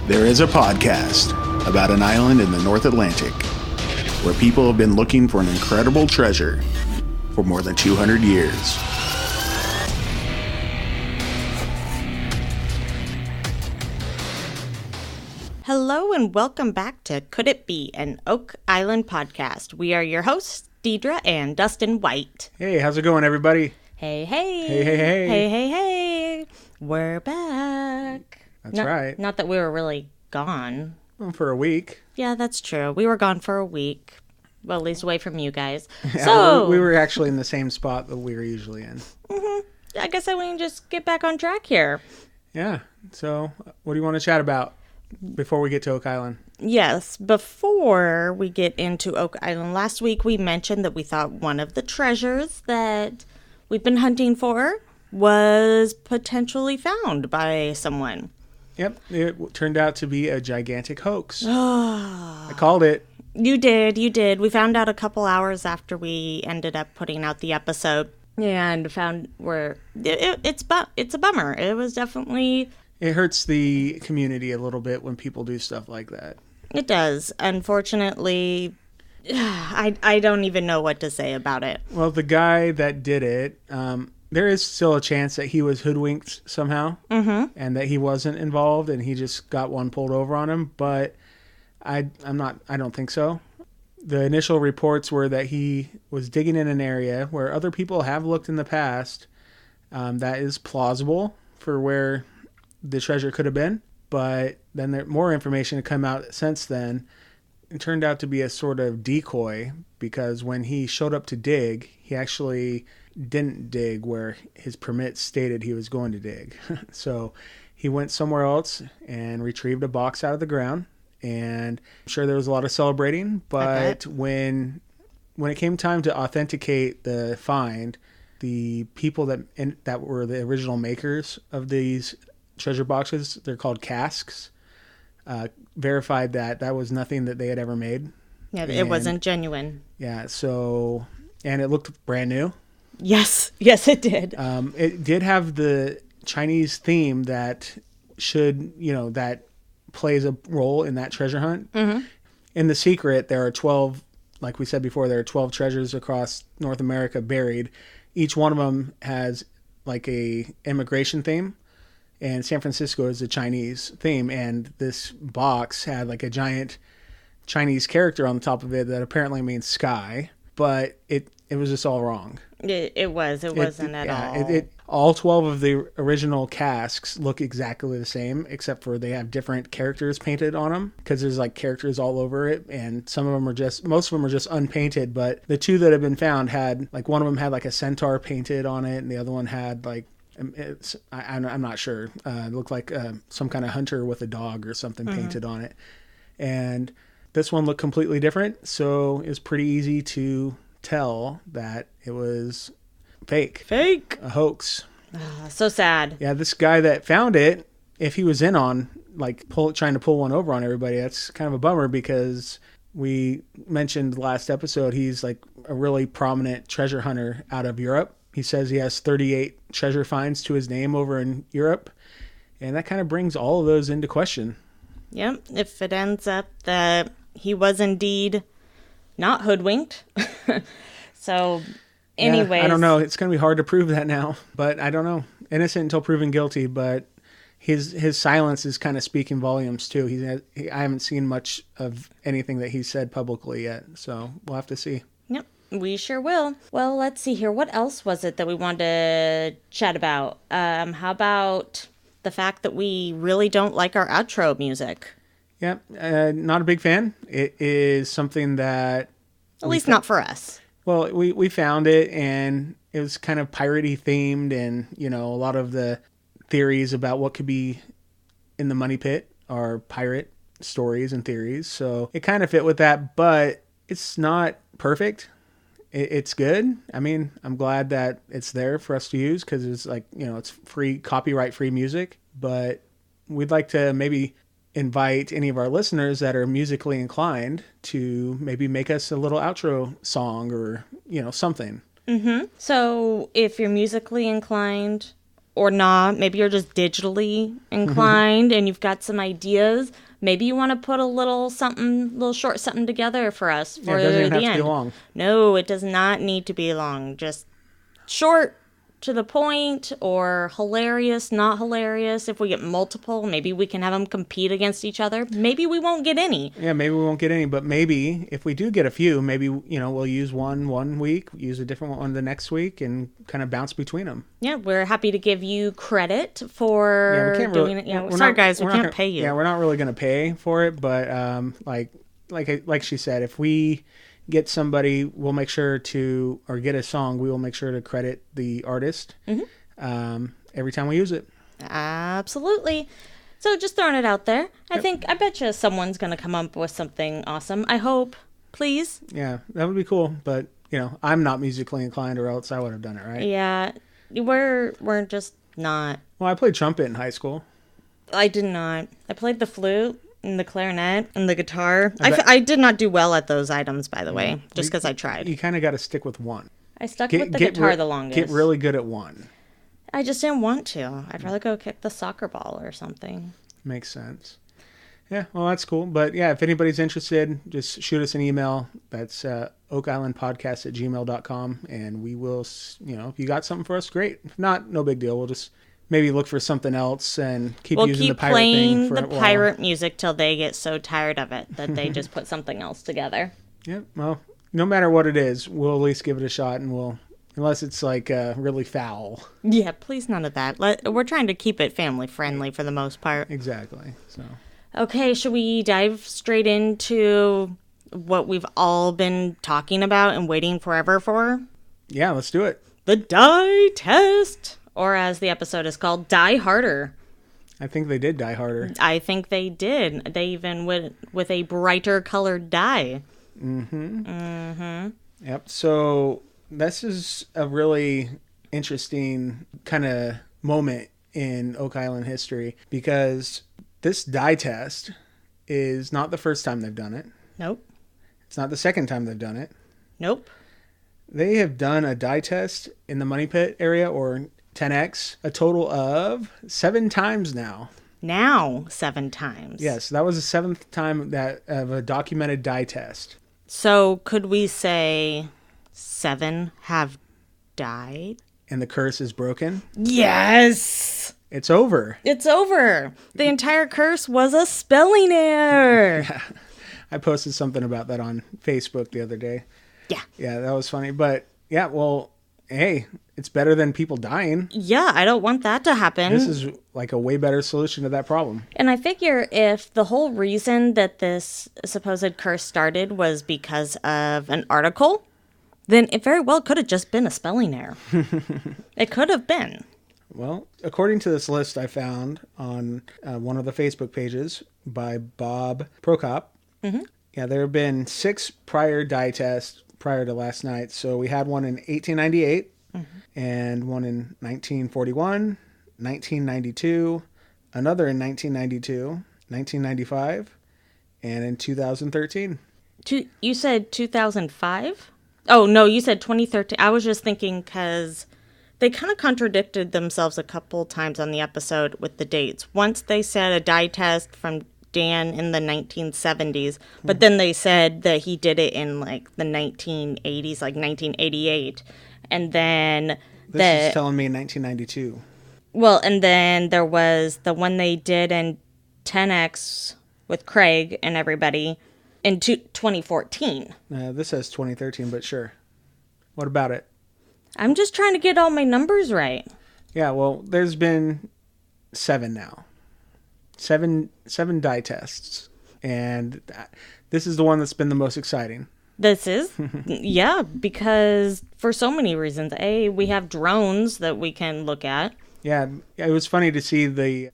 There is a podcast about an island in the North Atlantic where people have been looking for an incredible treasure for more than 200 years. Hello and welcome back to Could It Be, an Oak Island podcast. We are your hosts, Deidre and Dustin White. Hey, how's it going, everybody? Hey, hey. Hey, hey, hey. Hey, hey, hey. We're back. That's right. Not that we were really gone. Well, for a week. Yeah, that's true. We were gone for a week. Well, at least away from you guys. Yeah, So we were actually in the same spot that we were usually in. I guess we can just get back on track here. Yeah. So, what do you want to chat about before we get to Oak Island? Yes, before we get into Oak Island, last week we mentioned that we thought one of the treasures that we've been hunting for was potentially found by someone. Yep. It turned out to be a gigantic hoax. I called it. You did. We found out a couple hours after we ended up putting out the episode and found where it's a bummer. It was definitely... It hurts the community a little bit when people do stuff like that. It does. Unfortunately, I don't even know what to say about it. Well, the guy that did it, there is still a chance that he was hoodwinked somehow and that he wasn't involved and he just got one pulled over on him. But I don't think so. The initial reports were that he was digging in an area where other people have looked in the past. That is plausible for where the treasure could have been. But then more information had come out since then. It turned out to be a sort of decoy because when he showed up to dig, he actually didn't dig where his permit stated he was going to dig. So he went somewhere else and retrieved a box out of the ground. And I'm sure there was a lot of celebrating. But when it came time to authenticate the find, the people that were the original makers of these treasure boxes, they're called casks, verified that was nothing that they had ever made. Yeah, it wasn't genuine. Yeah, so, and it looked brand new. Yes, it did. It did have the Chinese theme that that plays a role in that treasure hunt. In The Secret, there are 12, like we said before, there are 12 treasures across North America buried. Each one of them has like a immigration theme. And San Francisco is a Chinese theme, and this box had like a giant Chinese character on the top of it that apparently means sky, but it was just all wrong. It wasn't at all. All 12 of the original casks look exactly the same, except for they have different characters painted on them, because there's like characters all over it, and most of them are just unpainted, but the two that have been found had, like, one of them had like a centaur painted on it, and the other one had like, I'm not sure. It looked like some kind of hunter with a dog or something painted on it. And this one looked completely different. So it was pretty easy to tell that it was fake. A hoax. So sad. Yeah, this guy that found it, if he was in on like trying to pull one over on everybody, that's kind of a bummer because we mentioned last episode he's like a really prominent treasure hunter out of Europe. He says he has 38 treasure finds to his name over in Europe. And that kind of brings all of those into question. Yep. If it ends up that he was indeed not hoodwinked. So, anyways. Yeah, I don't know. It's going to be hard to prove that now. But I don't know. Innocent until proven guilty. But his silence is kind of speaking volumes, too. I haven't seen much of anything that he's said publicly yet. So, we'll have to see. Yep. We sure will. Well, let's see here. What else was it that we wanted to chat about? How about the fact that we really don't like our outro music? Yeah, not a big fan. It is something that... At least not for us. Well, we found it, and it was kind of piratey themed, and, a lot of the theories about what could be in the money pit are pirate stories and theories. So it kind of fit with that, but it's not perfect. It's good. I mean, I'm glad that it's there for us to use because it's like, it's free, copyright-free music. But we'd like to maybe invite any of our listeners that are musically inclined to maybe make us a little outro song or, something. So if you're musically inclined, or not. Maybe you're just digitally inclined and you've got some ideas. Maybe you want to put a little short something together for us for it doesn't even the have end. to be long. No, it does not need to be long. Just short, to the point, or hilarious, not hilarious. If we get multiple, maybe we can have them compete against each other. Maybe we won't get any. Yeah, maybe we won't get any, but maybe if we do get a few, maybe, we'll use one week, use a different one the next week, and kind of bounce between them. Yeah, we're happy to give you credit for doing it. Yeah, sorry, guys, we can't pay you. Yeah, we're not really going to pay for it, but like she said, if we get somebody, we'll make sure to, or get a song, we will make sure to credit the artist every time we use it. Absolutely. So just throwing it out there. I bet you someone's going to come up with something awesome. I hope. Please. Yeah, that would be cool. But, I'm not musically inclined, or else I would have done it, right? Yeah, we're just not. Well, I played trumpet in high school. I did not. I played the flute and the clarinet and the guitar. I did not do well at those items, by the way, just because I tried. You kind of got to stick with one. I stuck with the guitar the longest. Get really good at one. I just didn't want to. I'd rather go kick the soccer ball or something. Makes sense. Yeah, well, that's cool. But yeah, if anybody's interested, just shoot us an email. That's oakislandpodcast@gmail.com. And we will, if you got something for us, great. If not, no big deal. We'll just maybe look for something else and keep using the pirate thing for a while. We'll keep playing the pirate music till they get so tired of it that they just put something else together. Yeah, well, no matter what it is, we'll at least give it a shot, and unless it's like really foul. Yeah, please none of that. We're trying to keep it family friendly for the most part. Exactly. So. Okay, should we dive straight into what we've all been talking about and waiting forever for? Yeah, let's do it. The die test, or as the episode is called, Die Harder. I think they did die harder. I think they did. They even went with a brighter colored dye. Yep. So this is a really interesting kind of moment in Oak Island history, because this dye test is not the first time they've done it. Nope. It's not the second time they've done it. Nope. They have done a dye test in the Money Pit area, or 10X, a total of 7 times now. Now 7 times. Yes, that was the 7th time of a documented dye test. So could we say 7 have died? And the curse is broken? Yes! It's over. It's over. The entire curse was a spelling error. Yeah. I posted something about that on Facebook the other day. Yeah. Yeah, that was funny. But yeah, well, hey, it's better than people dying. Yeah, I don't want that to happen. This is like a way better solution to that problem. And I figure if the whole reason that this supposed curse started was because of an article, then it very well could have just been a spelling error. It could have been. Well, according to this list I found on one of the Facebook pages by Bob Prokop, yeah, there have been 6 prior dye tests prior to last night. So we had one in 1898 and one in 1941, 1992, another in 1992, 1995, and in 2013. You said 2005? Oh, no, you said 2013. I was just thinking because they kind of contradicted themselves a couple times on the episode with the dates. Once they said a dye test from Dan in the 1970s, but then they said that he did it in like the 1980s, like 1988. And then this is telling me 1992. Well, and then there was the one they did in 10X with Craig and everybody in 2014. This says 2013, but sure. What about it? I'm just trying to get all my numbers right. Yeah, well, there's been 7 now. 7 dye tests. And this is the one that's been the most exciting. This is? Yeah, because for so many reasons. A, we have drones that we can look at. Yeah, it was funny to see the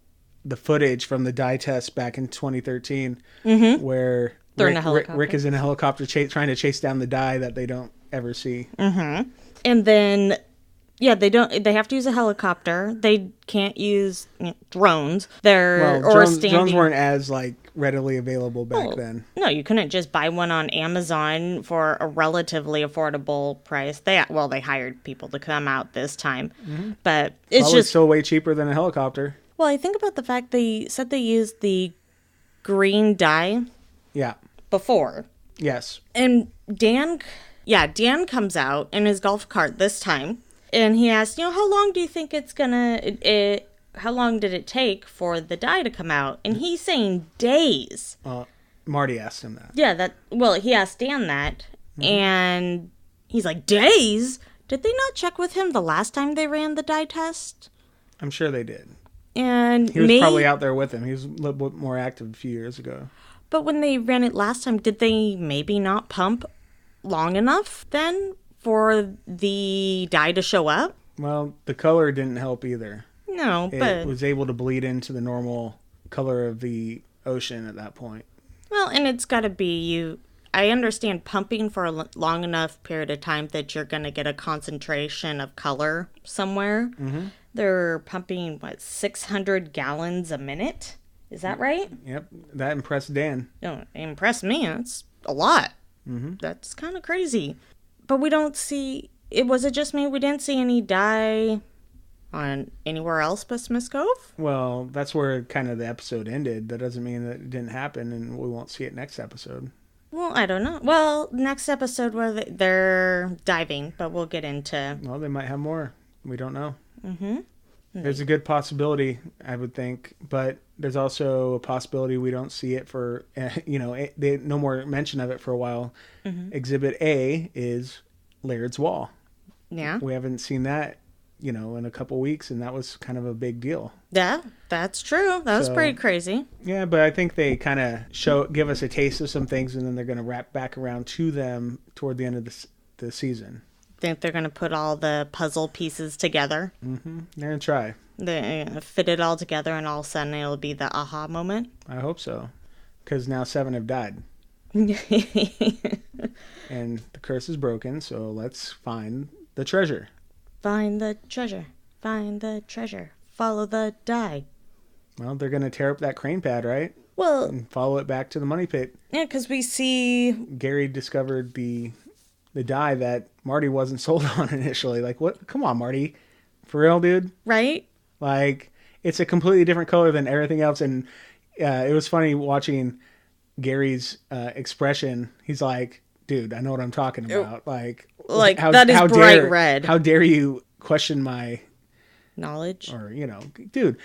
footage from the dye test back in 2013 where Rick is in a helicopter trying to chase down the dye that they don't ever see. And then Yeah, they don't. They have to use a helicopter. They can't use drones. They're Drones weren't as like readily available back then. No, you couldn't just buy one on Amazon for a relatively affordable price. They hired people to come out this time, but it's Probably still way cheaper than a helicopter. Well, I think about the fact they said they used the green dye. Yeah. Before. Yes. And Dan comes out in his golf cart this time, and he asks, how long do you think it's gonna, how long did it take for the dye to come out? And he's saying days. Marty asked him that. Yeah, he asked Dan that, and he's like, days? Did they not check with him the last time they ran the dye test? I'm sure they did. And he was probably out there with him. He was a little bit more active a few years ago. But when they ran it last time, did they maybe not pump long enough then for the dye to show up? Well, the color didn't help either. No, it was able to bleed into the normal color of the ocean at that point. Well, and it's got to be I understand pumping for a long enough period of time that you're going to get a concentration of color somewhere. Mm-hmm. They're pumping, 600 gallons a minute? Is that right? Yep. That impressed Dan. No, it impressed me. That's a lot. Mm-hmm. That's kind of crazy. But we don't see... Was it just me? We didn't see any dye on anywhere else but Smith's Cove? Well, that's where kind of the episode ended. That doesn't mean that it didn't happen and we won't see it next episode. Well, I don't know. Well, next episode where they're diving, but we'll get into... Well, they might have more. We don't know. Mm-hmm. There's a good possibility, I would think, but there's also a possibility we don't see it for, no more mention of it for a while. Mm-hmm. Exhibit A is Laird's Wall. Yeah. We haven't seen that, in a couple weeks, and that was kind of a big deal. Yeah, that's true. That was pretty crazy. Yeah, but I think they kind of give us a taste of some things, and then they're going to wrap back around to them toward the end of the season. Think they're going to put all the puzzle pieces together? Mm-hmm. They're going to try. They fit it all together, and all of a sudden it'll be the aha moment? I hope so, because now 7 have died. And the curse is broken, so let's find the treasure. Find the treasure. Find the treasure. Follow the dye. Well, they're going to tear up that crane pad, right? Well... And follow it back to the money pit. Yeah, because we see... Gary discovered the dye that Marty wasn't sold on initially. Like, what? Come on, Marty. For real, dude? Right? Like, it's a completely different color than everything else. And it was funny watching Gary's expression. He's like, dude, I know what I'm talking about. Like that is bright red. How dare you question my knowledge? Or, dude,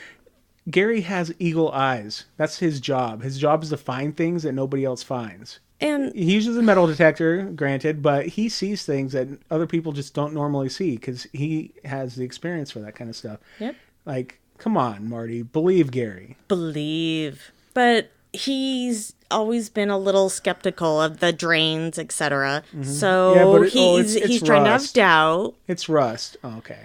Gary has eagle eyes. That's his job. His job is to find things that nobody else finds. And he uses a metal detector, granted, but he sees things that other people just don't normally see because he has the experience for that kind of stuff. Yep. Like, come on, Marty. Believe Gary. Believe. But he's always been a little skeptical of the drains, etc. Mm-hmm. So he's trying to have doubt. It's rust. Oh, okay.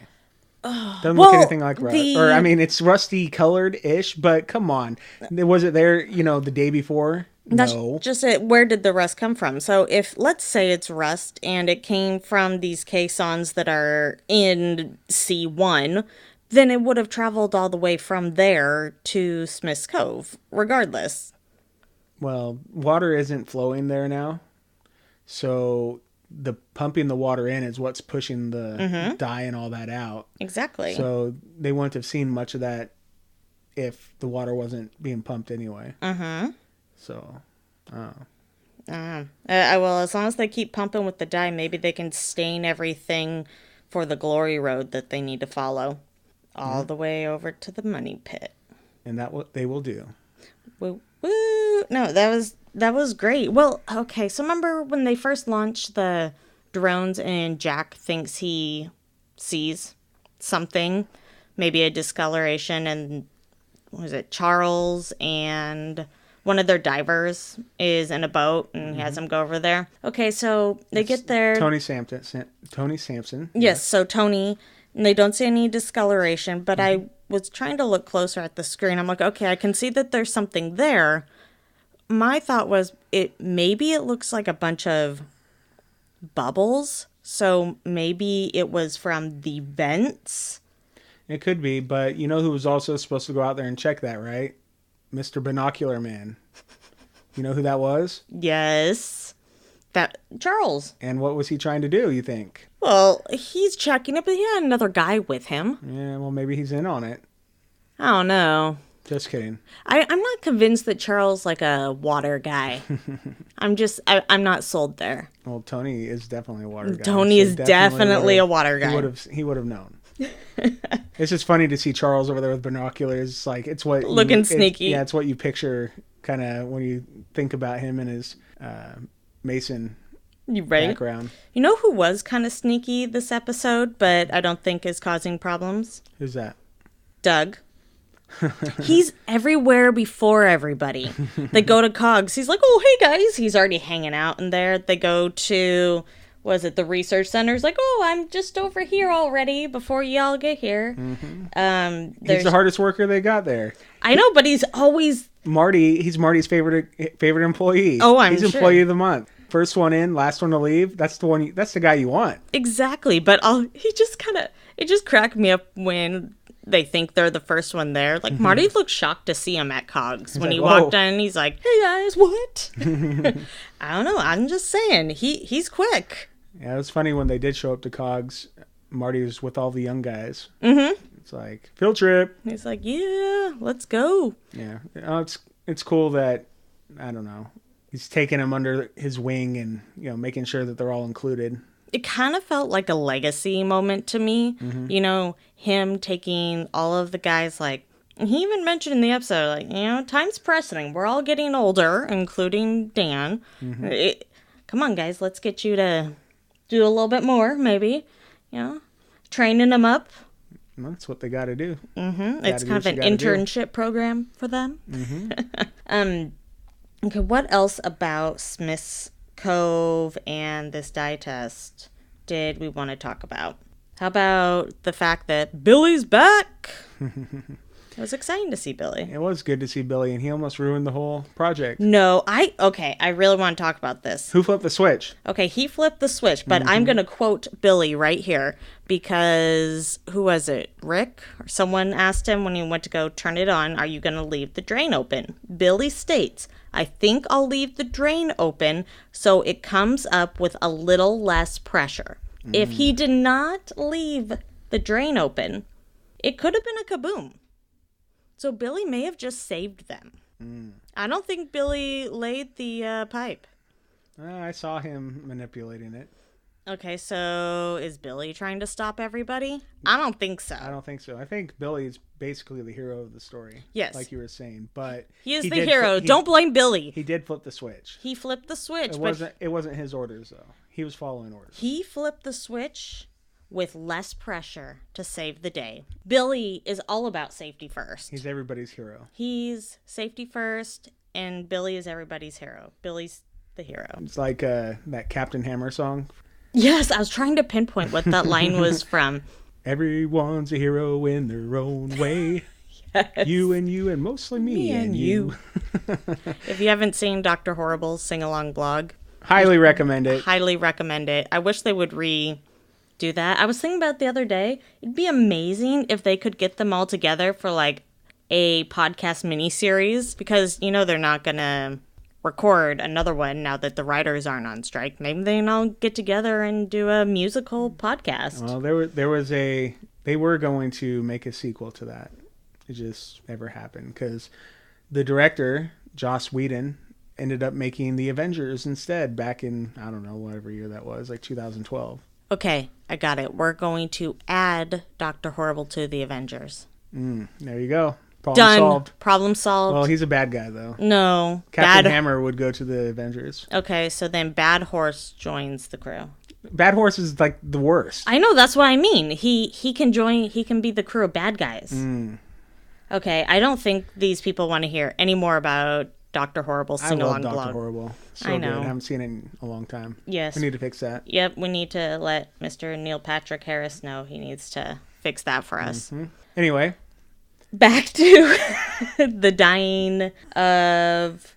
Doesn't look anything like rust. It's rusty colored-ish, but come on. Was it there, the day before? That's no. Just it. Where did the rust come from? So if, let's say it's rust and it came from these caissons that are in C1, then it would have traveled all the way from there to Smith's Cove, regardless. Well, water isn't flowing there now. So the pumping the water in is what's pushing the dye and all that out. Exactly. So they wouldn't have seen much of that if the water wasn't being pumped anyway. Mm-hmm. So, well, as long as they keep pumping with the dye, maybe they can stain everything for the glory road that they need to follow all the way over to the money pit. And that they will do. Woo! No, that was great. Well, okay, so remember when they first launched the drones and Jack thinks he sees something, maybe a discoloration, and what was it, Charles and one of their divers is in a boat and he has them go over there. Okay, so they get there. Tony Sampson. Yes, so Tony, and they don't see any discoloration, but I was trying to look closer at the screen. I'm like, okay, I can see that there's something there. My thought was maybe it looks like a bunch of bubbles So maybe it was from the vents. It could be, but you know who was also supposed to go out there and check that, right? Mr. Binocular Man. You know who that was? Yes. That Charles. And what was he trying to do, you think? Well, he's checking it, but he had another guy with him. Yeah, well, maybe he's in on it. I don't know. Just kidding. I'm not convinced that Charles like a water guy. I'm not sold there. Well, Tony is definitely a water guy. Tony is definitely a water guy. He would have known. It's just funny to see Charles over there with binoculars. Like it's what looking sneaky. It's what you picture kind of when you think about him and his Mason background. You know who was kind of sneaky this episode, but I don't think is causing problems? Who's that? Doug. He's everywhere before everybody. They go to COGS. He's like, oh, hey, guys. He's already hanging out in there. They go to, the research center? He's like, oh, I'm just over here already before y'all get here. Mm-hmm. He's the hardest worker they got there. I know, but he's always... He's Marty's favorite employee. Oh, I'm He's sure. Employee of the month. First one in, last one to leave. That's the one. That's the guy you want. Exactly. But it just cracked me up when they think they're the first one there. Like, Marty looked shocked to see him at COGS. When he walked in, he's like, hey, guys, what? I don't know. I'm just saying. He's quick. Yeah, it was funny when they did show up to COGS. Marty was with all the young guys. Mm-hmm. It's like, field trip. He's like, yeah, let's go. Yeah. It's cool that, I don't know, he's taking them under his wing and, making sure that they're all included. It kind of felt like a legacy moment to me. Mm-hmm. Him taking all of the guys, like, he even mentioned in the episode, like, time's pressing. We're all getting older, including Dan. Mm-hmm. Come on, guys, let's get you to do a little bit more, maybe. Training them up. Well, that's what they got to do. Mm-hmm. It's kind of an internship program for them. Mm-hmm. Okay, what else about Smith's Cove and this dye test did we want to talk about? How about the fact that Billy's back? It was exciting to see Billy. It was good to see Billy, and he almost ruined the whole project. No, I really want to talk about this. Who flipped the switch? Okay, he flipped the switch, but I'm going to quote Billy right here because, who was it? Rick? Or someone asked him when he went to go turn it on, are you going to leave the drain open? Billy states, I think I'll leave the drain open so it comes up with a little less pressure. If he did not leave the drain open, it could have been a kaboom. So Billy may have just saved them. I don't think Billy laid the pipe. I saw him manipulating it. Okay, so is Billy trying to stop everybody? I don't think so. I don't think so. I think Billy's basically the hero of the story. Yes. Like you were saying. But he is the hero. Don't blame Billy. He did flip the switch. He flipped the switch. It wasn't his orders, though. He was following orders. He flipped the switch with less pressure to save the day. Billy is all about safety first. He's everybody's hero. He's safety first, and Billy is everybody's hero. Billy's the hero. It's like that Captain Hammer song. Yes, I was trying to pinpoint what that line was from. Everyone's a hero in their own way. Yes. You and mostly me and you. If you haven't seen Dr. Horrible's sing-along blog, highly recommend it. Highly recommend it. I wish they would do that. I was thinking about it the other day. It'd be amazing if they could get them all together for like a podcast miniseries because, they're not going to record another one now that the writers aren't on strike. Maybe they can all get together and do a musical podcast. Well, they were going to make a sequel to that. It just never happened because the director, Joss Whedon, ended up making The Avengers instead back in, I don't know, whatever year that was, like 2012. Okay, I got it. We're going to add Dr. Horrible to the Avengers. There you go. Done. Solved. Problem solved. Well, he's a bad guy, though. No. Captain Hammer would go to the Avengers. Okay, so then Bad Horse joins the crew. Bad Horse is like the worst. I know, that's what I mean. He can join, he can be the crew of bad guys. Okay, I don't think these people want to hear any more about Dr. Horrible's sing-along blog. I love Dr. Horrible. So I know. Good. I haven't seen it in a long time. Yes. We need to fix that. Yep, we need to let Mr. Neil Patrick Harris know he needs to fix that for us. Mm-hmm. Anyway. Back to the dying of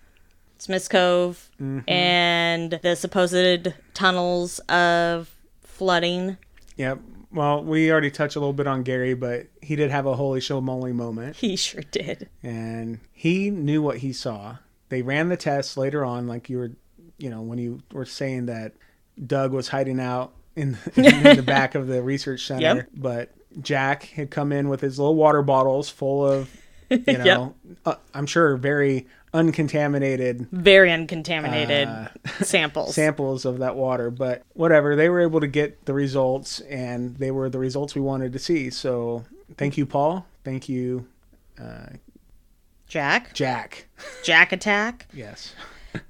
Smith's Cove and the supposed tunnels of flooding. Yep. Well, we already touched a little bit on Gary, but he did have a holy show moly moment. He sure did. And he knew what he saw. They ran the tests later on, like you were, when you were saying that Doug was hiding out in the back of the research center. Yep. But Jack had come in with his little water bottles full of, Yep. I'm sure very uncontaminated samples of that water. But whatever, they were able to get the results, and they were the results we wanted to see. So thank you, Paul. Thank you, Jack Attack. Yes.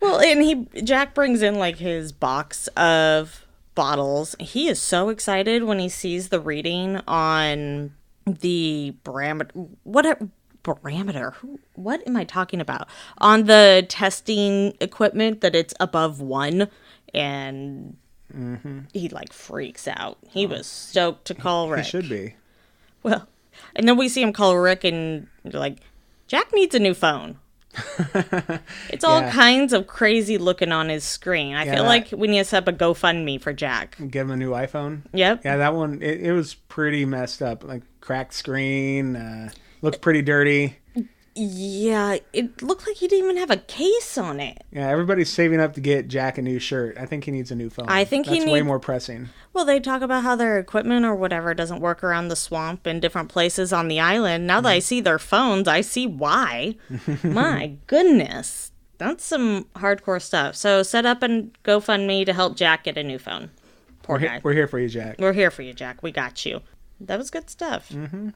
Well, and Jack brings in like his box of bottles. He is so excited when he sees the reading on the parameter. What am I talking about? On the testing equipment, that it's above 1, and he like freaks out. He was stoked to call Rick. He should be. Well, and then we see him call Rick, and they're like, Jack needs a new phone. It's all kinds of crazy looking on his screen. I feel like we need to set up a GoFundMe for Jack. Give him a new iPhone. Yep. Yeah, that one, it was pretty messed up. Like cracked screen, looked pretty dirty. Yeah, it looked like he didn't even have a case on it. Yeah, everybody's saving up to get Jack a new shirt. I think he needs a new phone. I think that's way more pressing. Well, they talk about how their equipment or whatever doesn't work around the swamp in different places on the island. Now that I see their phones, I see why. My goodness. That's some hardcore stuff. So set up a GoFundMe to help Jack get a new phone. Poor guy. We're here for you, Jack. We're here for you, Jack. We got you. That was good stuff. Mm-hmm.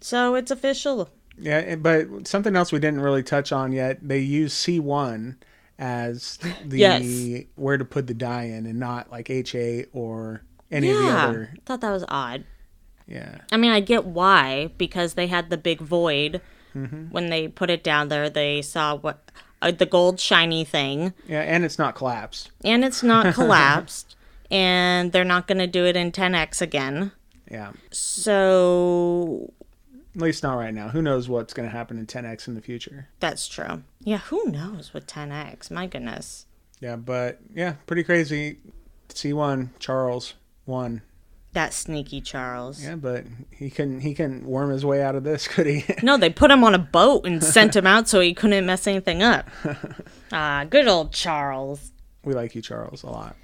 So it's official. Yeah, but something else we didn't really touch on yet. They use C1 as the where to put the dye in, and not like HA or any of the other. I thought that was odd. Yeah. I mean, I get why, because they had the big void. When they put it down there, they saw what the gold shiny thing. Yeah, and it's not collapsed. And they're not going to do it in 10X again. Yeah. So... At least not right now. Who knows what's going to happen in 10X in the future? That's true. Yeah, who knows with 10X? My goodness. Yeah, but yeah, pretty crazy. C1, Charles won. That sneaky Charles. Yeah, but he couldn't worm his way out of this, could he? No, they put him on a boat and sent him out so he couldn't mess anything up. Good old Charles. We like you, Charles, a lot.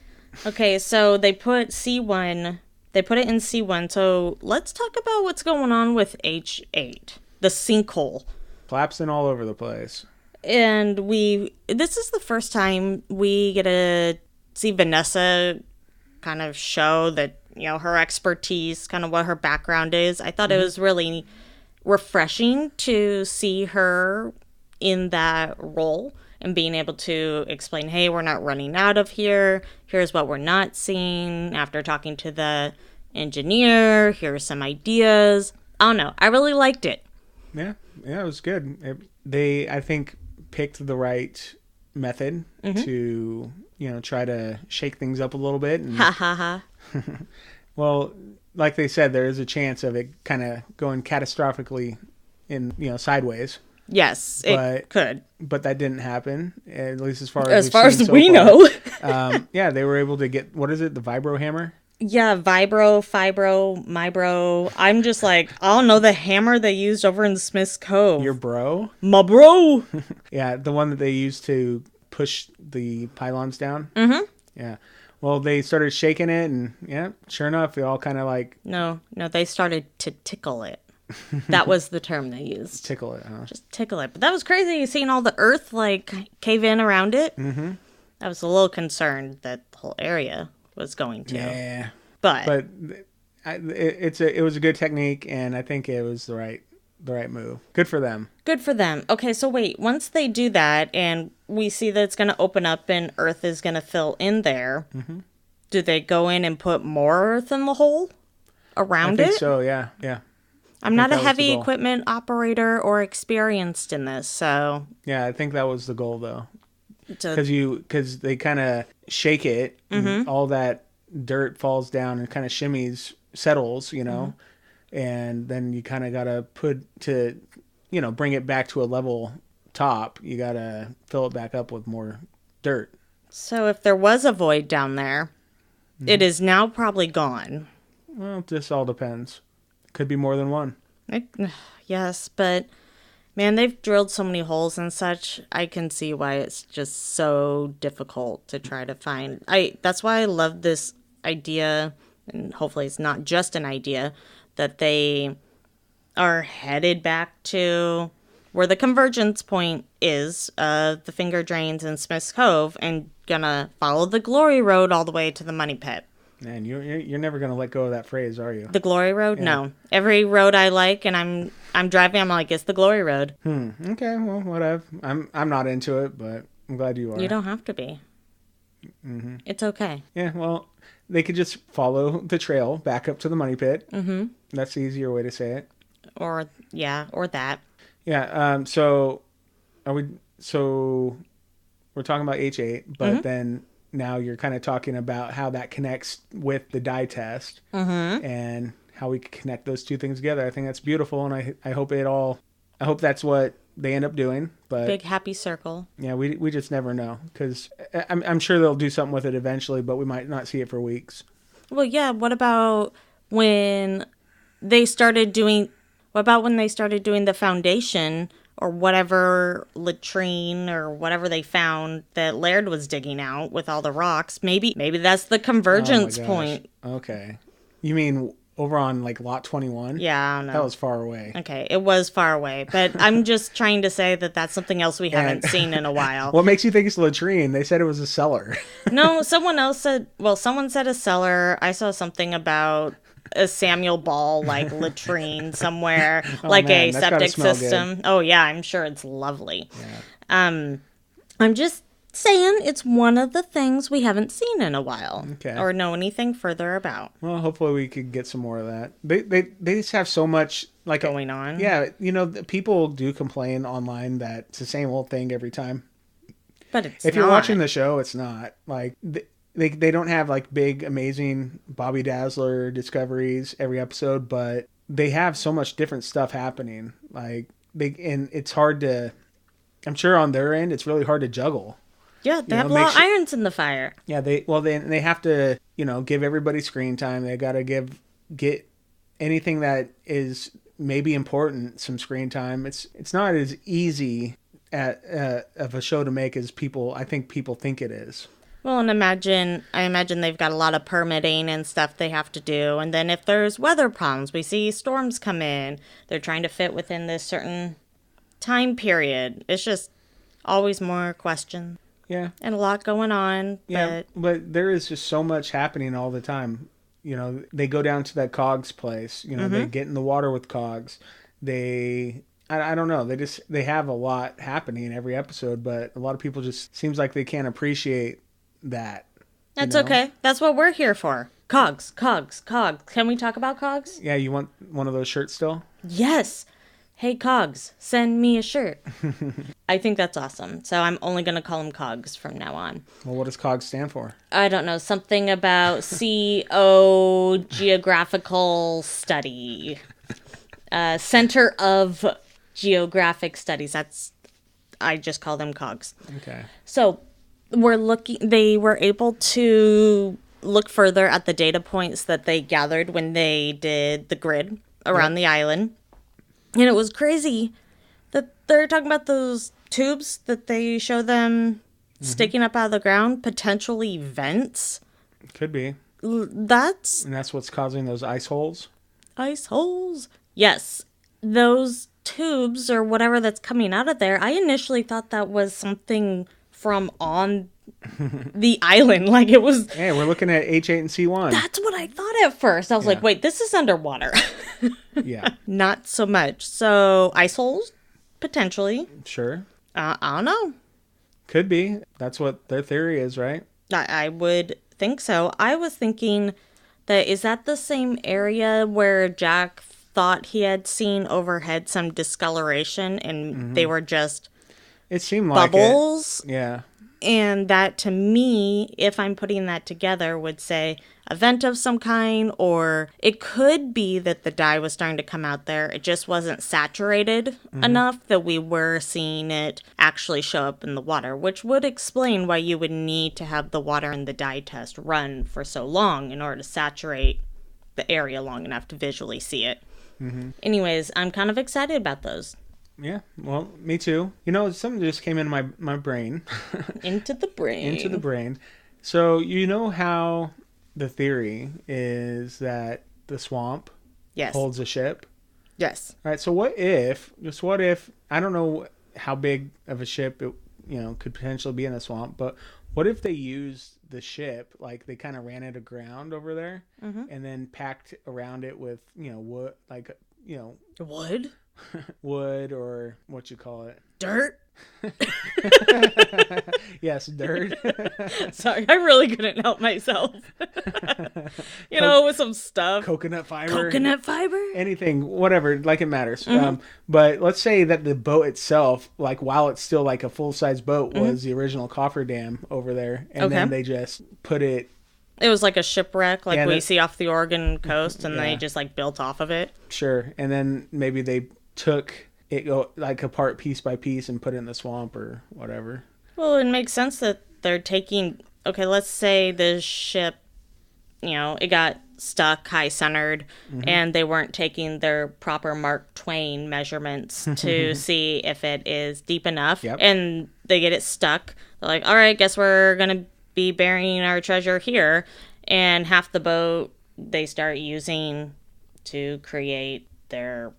Okay, so they put C1... They put it in C1, so let's talk about what's going on with H8, the sinkhole. Collapsing all over the place. And this is the first time we get to see Vanessa kind of show that, her expertise, kind of what her background is. I thought it was really refreshing to see her in that role and being able to explain, hey, we're not running out of here. Here's what we're not seeing after talking to the engineer. Here are some ideas. I don't know. I really liked it. Yeah, it was good. They, I think, picked the right method to, try to shake things up a little bit. And, Ha ha ha. Well, like they said, there is a chance of it kind of going catastrophically sideways. Yes, it could. But that didn't happen, at least as far as we know. Yeah, they were able to get, what is it, the vibro hammer? Yeah, vibro, fibro, my bro. I'm just like, I don't know, the hammer they used over in Smith's Cove. Your bro? My bro. Yeah, the one that they used to push the pylons down. Mm-hmm. Yeah. Well, they started shaking it, and yeah, sure enough, they all kind of like... No, they started to tickle it. That was the term they used. Tickle it, huh? Just tickle it. But that was crazy, seeing all the earth, like, cave in around it. Mm-hmm. I was a little concerned that the whole area was going to. Yeah. But it was a good technique, and I think it was the right move. Good for them. Good for them. Okay, so wait. Once they do that, and we see that it's going to open up and earth is going to fill in there, do they go in and put more earth in the hole around it? I think so, yeah. I'm not a heavy equipment operator or experienced in this, so... Yeah, I think that was the goal, though. Because they kind of shake it, and all that dirt falls down and kind of settles, and then you kind of got to bring it back to a level top, you got to fill it back up with more dirt. So if there was a void down there, It is now probably gone. Well, this all depends. Could be more than one. Yes, but man, they've drilled so many holes and such. I can see why it's just so difficult to try to find. That's why I love this idea, and hopefully it's not just an idea, that they are headed back to where the convergence point is, the finger drains in Smith's Cove, and gonna follow the glory road all the way to the money pit. Man, you're never gonna let go of that phrase, are you? The glory road? Yeah. No. Every road I like, and I'm driving, I'm like, it's the glory road. Okay, well, whatever. I'm not into it, but I'm glad you are. You don't have to be. Mm-hmm. It's okay. Yeah, well, they could just follow the trail back up to the money pit. Mm-hmm. That's the easier way to say it. Or that. Yeah. So we're talking about H8, but then now you're kind of talking about how that connects with the dye test and how we can connect those two things together. I think that's beautiful, and I hope that's what they end up doing. But big happy circle. Yeah, we just never know, because I'm sure they'll do something with it eventually, but we might not see it for weeks. Well, yeah. What about when they started doing the foundation or whatever latrine or whatever they found that Laird was digging out with all the rocks? Maybe that's the convergence point. Okay. You mean over on like lot 21? Yeah, I don't know. That was far away. Okay, it was far away, but I'm just trying to say that that's something else we haven't seen in a while. What makes you think it's latrine? They said it was a cellar. No, someone said a cellar. I saw something about a Samuel Ball like latrine somewhere, a septic system. Good. Oh yeah, I'm sure it's lovely. Yeah. I'm just saying it's one of the things we haven't seen in a while, or know anything further about. Well, hopefully we could get some more of that. They just have so much like going on. Yeah, people do complain online that it's the same old thing every time. But it's if you're watching the show, it's not like. They don't have like big, amazing Bobby Dazzler discoveries every episode, but they have so much different stuff happening. And it's hard to, I'm sure on their end, it's really hard to juggle. Yeah, they have a lot of irons in the fire. Yeah, they have to, give everybody screen time. They got to get anything that is maybe important some screen time. It's not as easy of a show to make as I think people think it is. Well, and I imagine they've got a lot of permitting and stuff they have to do. And then if there's weather problems, we see storms come in. They're trying to fit within this certain time period. It's just always more questions. Yeah. And a lot going on. Yeah, but there is just so much happening all the time. They go down to that COGS place. They get in the water with COGS. I don't know. They have a lot happening every episode, but a lot of people just seems like they can't appreciate that. That's okay. That's what we're here for. COGS. Can we talk about COGS? Yeah, you want one of those shirts still? Yes. Hey, COGS, send me a shirt. I think that's awesome. So I'm only going to call them COGS from now on. Well, what does COGS stand for? I don't know. Something about CO Geographical Study. Center of Geographic Studies. I just call them COGS. Okay. So they were able to look further at the data points that they gathered when they did the grid around the island. And it was crazy that they're talking about those tubes that they show them sticking up out of the ground, potentially vents. Could be. And that's what's causing those ice holes? Ice holes? Yes. Those tubes or whatever that's coming out of there, I initially thought that was something from on the island. Like it was... Hey, we're looking at H8 and C1. That's what I thought at first. I was like, wait, this is underwater. Yeah. Not so much. So, ice holes? Potentially. Sure. I don't know. Could be. That's what their theory is, right? I would think so. I was thinking is that the same area where Jack thought he had seen overhead some discoloration and they were just it seemed bubbles? Like it. Yeah. And that, to me, if I'm putting that together, would say a vent of some kind, or it could be that the dye was starting to come out there. It just wasn't saturated enough that we were seeing it actually show up in the water, which would explain why you would need to have the water and the dye test run for so long in order to saturate the area long enough to visually see it. Anyways, I'm kind of excited about those. Yeah, well, me too. You know, something just came into my brain. Into the brain. Into the brain. So, you know how the theory is that the swamp holds a ship? Yes. All right, so what if, I don't know how big of a ship it, could potentially be in the swamp, but what if they used the ship, like they kind of ran it aground over there and then packed around it with, wood, Wood? wood, or what you call it? Dirt? Yes, dirt. Sorry, I really couldn't help myself. With some stuff. Coconut fiber. Anything, whatever, like it matters. But let's say that the boat itself, like while it's still like a full-size boat, was the original cofferdam over there. And then they just put it... It was like a shipwreck, like we see off the Oregon coast, and they just like built off of it. Sure. And then maybe they took it like apart piece by piece and put it in the swamp or whatever. Well, it makes sense that they're taking... Okay, let's say the ship, it got stuck high-centered, and they weren't taking their proper Mark Twain measurements to see if it is deep enough. Yep. And they get it stuck. They're like, all right, guess we're going to be burying our treasure here. And half the boat they start using to create their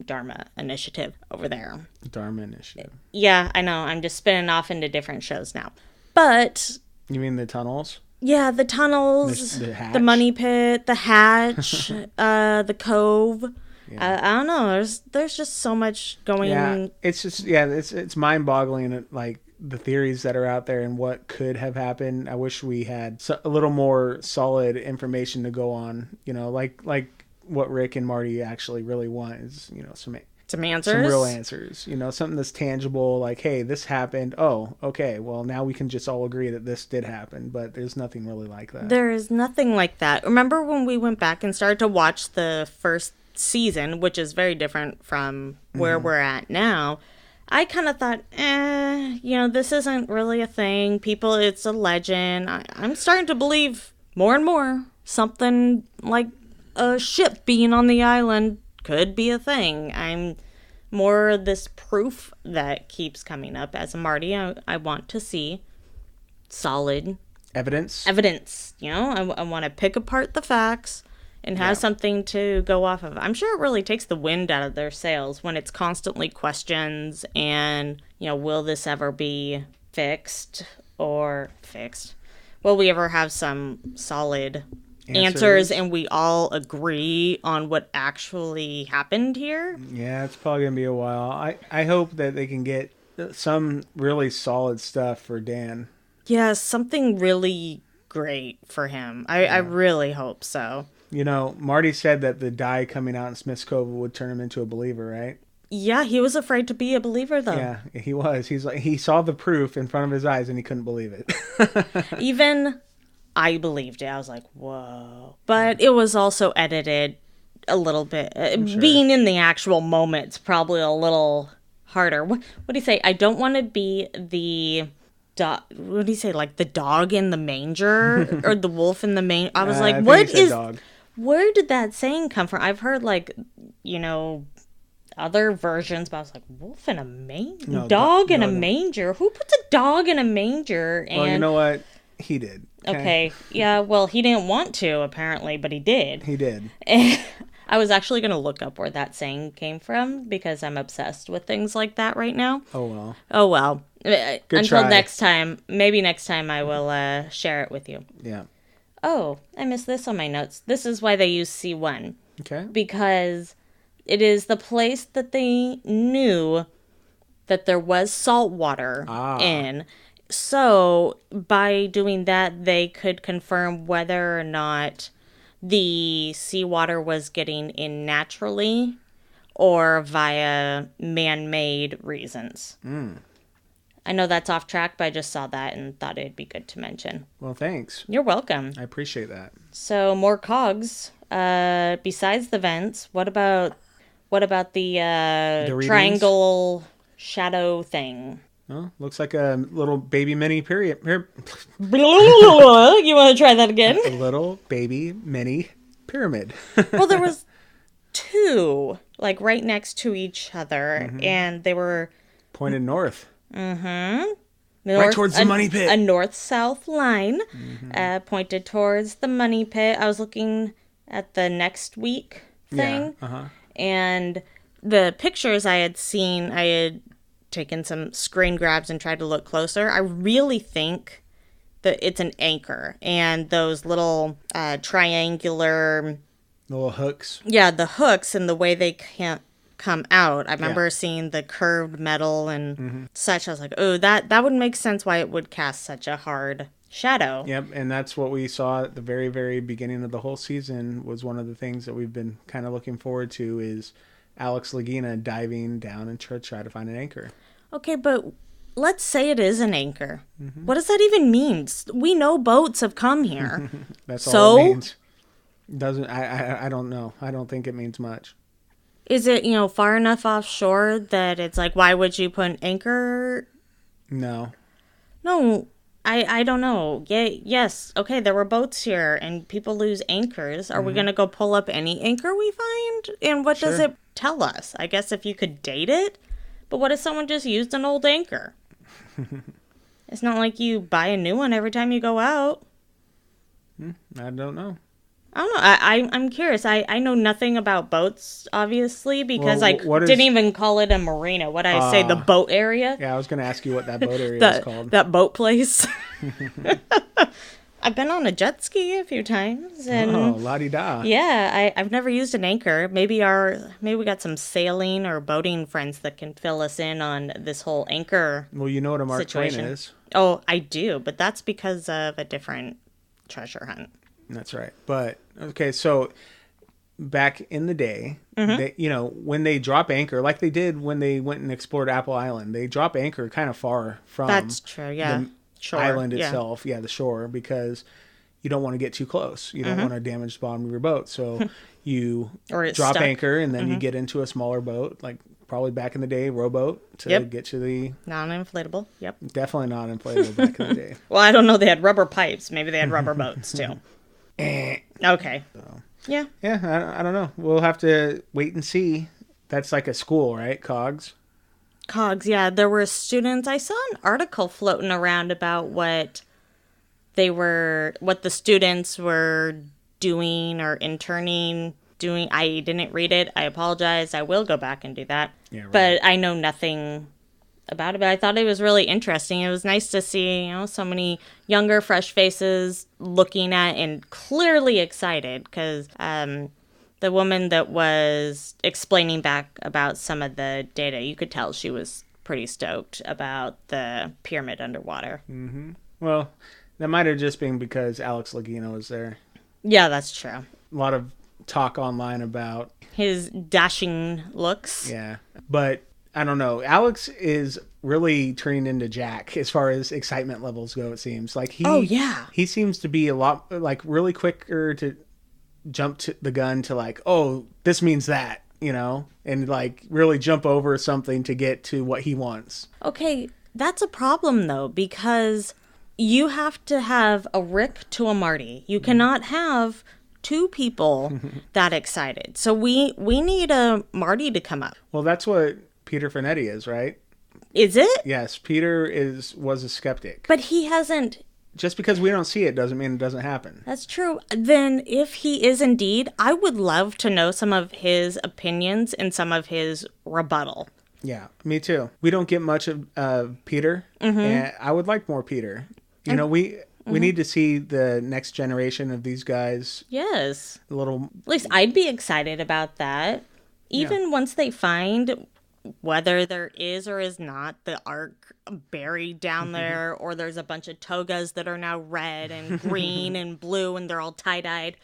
Dharma initiative over there. Dharma initiative. Yeah, I know. I'm just spinning off into different shows now. But... You mean the tunnels? Yeah, the tunnels, the money pit, the hatch, the cove. Yeah. I don't know. There's just so much going. Yeah, it's mind-boggling. Like the theories that are out there and what could have happened. I wish we had a little more solid information to go on. Like what Rick and Marty actually really want is some answers, some real answers. Something that's tangible. Like, hey, this happened. Oh, okay. Well, now we can just all agree that this did happen. But there's nothing really like that. There is nothing like that. Remember when we went back and started to watch the first season, which is very different from where we're at now? I kind of thought, this isn't really a thing. People, it's a legend. I'm starting to believe more and more something like a ship being on the island could be a thing. I'm more this proof that keeps coming up. As a Marty, I want to see solid evidence. I want to pick apart the facts and have something to go off of. I'm sure it really takes the wind out of their sails when it's constantly questions and, will this ever be fixed? Will we ever have some solid answers and we all agree on what actually happened here? Yeah, it's probably going to be a while. I hope that they can get some really solid stuff for Dan. Yeah, something really great for him. I really hope so. Marty said that the dye coming out in Smith's Cove would turn him into a believer, right? Yeah, he was afraid to be a believer, though. Yeah, he was. He's like, he saw the proof in front of his eyes and he couldn't believe it. Even I believed it. I was like, whoa. But it was also edited a little bit. Sure. Being in the actual moment's probably a little harder. What do you say? I don't want to be the... what do you say? Like the dog in the manger or the wolf in the manger? I was like, what is... Dog. Where did that saying come from? I've heard other versions, but I was like, wolf in a manger? No, dog in a manger? Who puts a dog in a manger? And... Well, you know what? He did. Okay. Yeah, well, he didn't want to, apparently, but he did. He did. I was actually going to look up where that saying came from because I'm obsessed with things like that right now. Oh, well. Until try. Next time. Maybe next time I will share it with you. Yeah. Oh, I missed this on my notes. This is why they use C1. Okay. Because it is the place that they knew that there was salt water in. So by doing that, they could confirm whether or not the seawater was getting in naturally or via man-made reasons. I know that's off track, but I just saw that and thought it'd be good to mention. Well, thanks. You're welcome. I appreciate that. So more COGS. Besides the vents, what about the triangle shadow thing? Well, looks like a little baby mini period. You want to try that again? A little baby mini pyramid. Well, there was two, like right next to each other, and they were pointed north. North, right towards the money pit. A north-south line pointed towards the money pit. I was looking at the next week thing, and the pictures I had seen, I had taken some screen grabs and tried to look closer. I really think that it's an anchor, and those little triangular... little hooks. Yeah, the hooks and the way they can't come out. I remember seeing the curved metal and such. I was like, oh, that would make sense why it would cast such a hard shadow. Yep, and that's what we saw at the very, very beginning of the whole season. Was one of the things that we've been kind of looking forward to is Alex Lagina diving down and try to find an anchor. Okay, but let's say it is an anchor. What does that even mean? We know boats have come here. That's all it means. Doesn't I don't know. I don't think it means much. Is it, far enough offshore that it's like, why would you put an anchor? No, I don't know. Yes. Okay, there were boats here and people lose anchors. Are we going to go pull up any anchor we find? And what does it tell us? I guess if you could date it. But what if someone just used an old anchor? It's not like you buy a new one every time you go out. I don't know. I don't know. I'm curious. I know nothing about boats, obviously, because I didn't even call it a marina. What I say, the boat area? Yeah, I was going to ask you what that boat area is called. That boat place. I've been on a jet ski a few times. And la-di-da. Yeah, I've never used an anchor. Maybe we got some sailing or boating friends that can fill us in on this whole anchor. Well, you know what a Mark Twain is. Oh, I do, but that's because of a different treasure hunt. That's right. But, okay, so back in the day, they, when they drop anchor, like they did when they went and explored Apple Island, they drop anchor kind of far from That's true, yeah. the island itself, the shore, because you don't want to get too close. You don't want to damage the bottom of your boat. So you drop stuck. anchor, and then you get into a smaller boat, like probably back in the day, rowboat, to get to the... Non-inflatable, yep. Definitely not inflatable back in the day. Well, I don't know. They had rubber pipes. Maybe they had rubber boats, too. Okay. So, yeah. Yeah, I don't know. We'll have to wait and see. That's like a school, right? COGS? COGS, yeah. There were students. I saw an article floating around about what the students were doing or interning doing. I didn't read it. I apologize. I will go back and do that. Yeah, right. But I know nothing about it, but I thought it was really interesting. It was nice to see, so many younger, fresh faces looking at and clearly excited, because the woman that was explaining back about some of the data, you could tell she was pretty stoked about the pyramid underwater. Mm-hmm. Well, that might have just been because Alex Lagina was there. Yeah, that's true. A lot of talk online about his dashing looks. Yeah, but I don't know. Alex is really turning into Jack as far as excitement levels go, it seems. Like he seems to be a lot, like, really quicker to jump to the gun to, like, oh, this means that, and, like, really jump over something to get to what he wants. Okay, that's a problem, though, because you have to have a Rick to a Marty. You cannot have two people that excited. So we need a Marty to come up. Well, that's what Peter Fernetti is, right? Is it? Yes, Peter was a skeptic. But he hasn't... Just because we don't see it doesn't mean it doesn't happen. That's true. Then if he is indeed, I would love to know some of his opinions and some of his rebuttal. Yeah, me too. We don't get much of Peter, and I would like more Peter. We need to see the next generation of these guys. Yes. At least I'd be excited about that. Even once they find whether there is or is not the Ark buried down there, or there's a bunch of togas that are now red and green and blue and they're all tie-dyed.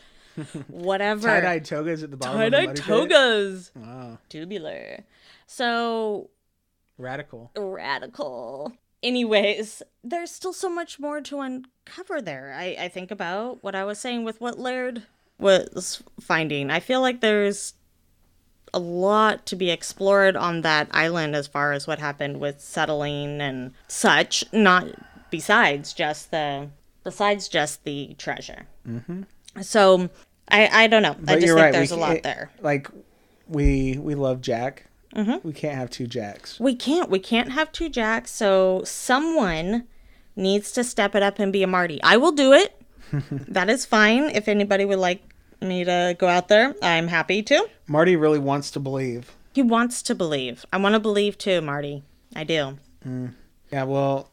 Whatever. Tie-dyed togas at the bottom of the muddy pit? Tie-dyed togas. Wow. Tubular. So... Radical. Anyways, there's still so much more to uncover there. I think about what I was saying with what Laird was finding. I feel like there's a lot to be explored on that island as far as what happened with settling and such, not besides just the treasure. Mm-hmm. So I don't know. But I just you're think right. there's a lot there. Like we love Jack. Mm-hmm. We can't have two Jacks. We can't have two Jacks. So someone needs to step it up and be a Marty. I will do it. That is fine. If anybody would like me to go out there, I'm happy to. Marty really wants to believe. He wants to believe. I want to believe too, Marty. I do. Yeah, well,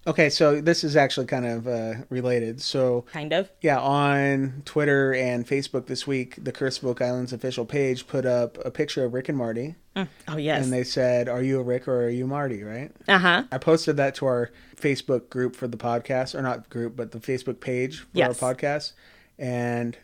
okay, so this is actually kind of related. So, Kind of. yeah, on Twitter and Facebook this week, the Curse of Oak Island's official page put up a picture of Rick and Marty. Oh, yes. And they said, "Are you a Rick or are you Marty?" Right? Uh-huh. I posted that to our Facebook group for the podcast, or not group, but the Facebook page for our podcast. And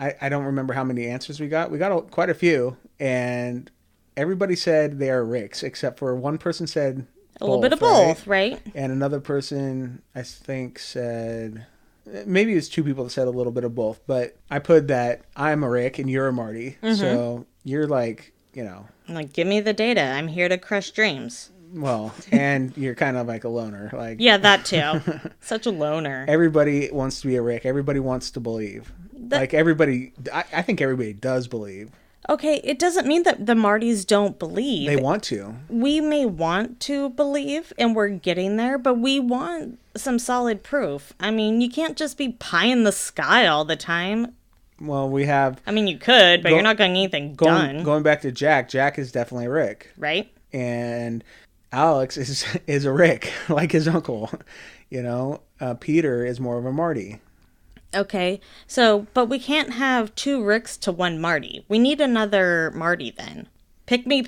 I don't remember how many answers we got. We got quite a few, and everybody said they are Ricks, except for one person said a little bit of both, right? And another person, I think, said, maybe it was two people that said a little bit of both, but I put that I'm a Rick and you're a Marty. Mm-hmm. So you're like, I'm like, give me the data. I'm here to crush dreams. Well, and you're kind of like a loner. Like, yeah, that too. Such a loner. Everybody wants to be a Rick. Everybody wants to believe. Like everybody, I think everybody does believe. Okay, it doesn't mean that the Martys don't believe. They want to. We may want to believe, and we're getting there, but we want some solid proof. I mean, you can't just be pie in the sky all the time. Well, we have... I mean, you could, but you're not getting anything done. Going back to Jack, Jack is definitely a Rick. Right. And Alex is a Rick, like his uncle. Peter is more of a Marty. Okay, so, but we can't have two Ricks to one Marty. We need another Marty then. Pick me.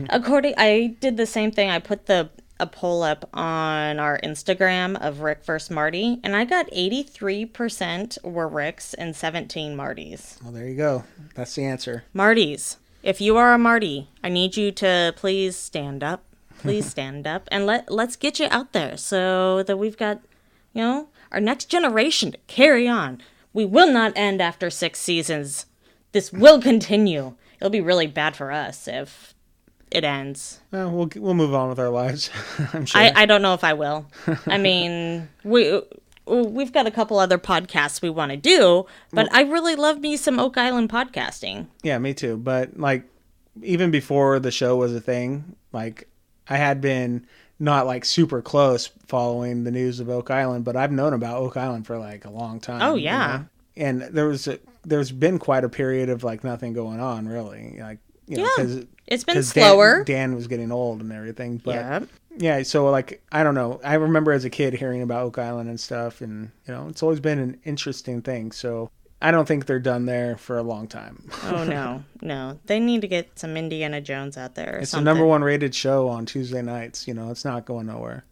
I did the same thing. I put a poll up on our Instagram of Rick versus Marty, and I got 83% were Ricks and 17 Martys. Well, there you go. That's the answer. Martys, if you are a Marty, I need you to please stand up. Please stand up, and let's get you out there so that we've got, our next generation to carry on. We will not end after 6 seasons. This will continue. It'll be really bad for us if it ends. We'll move on with our lives, I'm sure. I don't know if I will. I mean, we've got a couple other podcasts we want to do, but I really love me some Oak Island podcasting. Yeah, me too. But, even before the show was a thing, I had been... not super close following the news of Oak Island, but I've known about Oak Island for a long time. Oh yeah. And there's been quite a period of nothing going on really. Because it's been slower. Dan was getting old and everything. But yeah. So I don't know. I remember as a kid hearing about Oak Island and stuff, and it's always been an interesting thing. So I don't think they're done there for a long time. Oh, no. They need to get some Indiana Jones out there or something. It's the number 1 rated show on Tuesday nights. It's not going nowhere.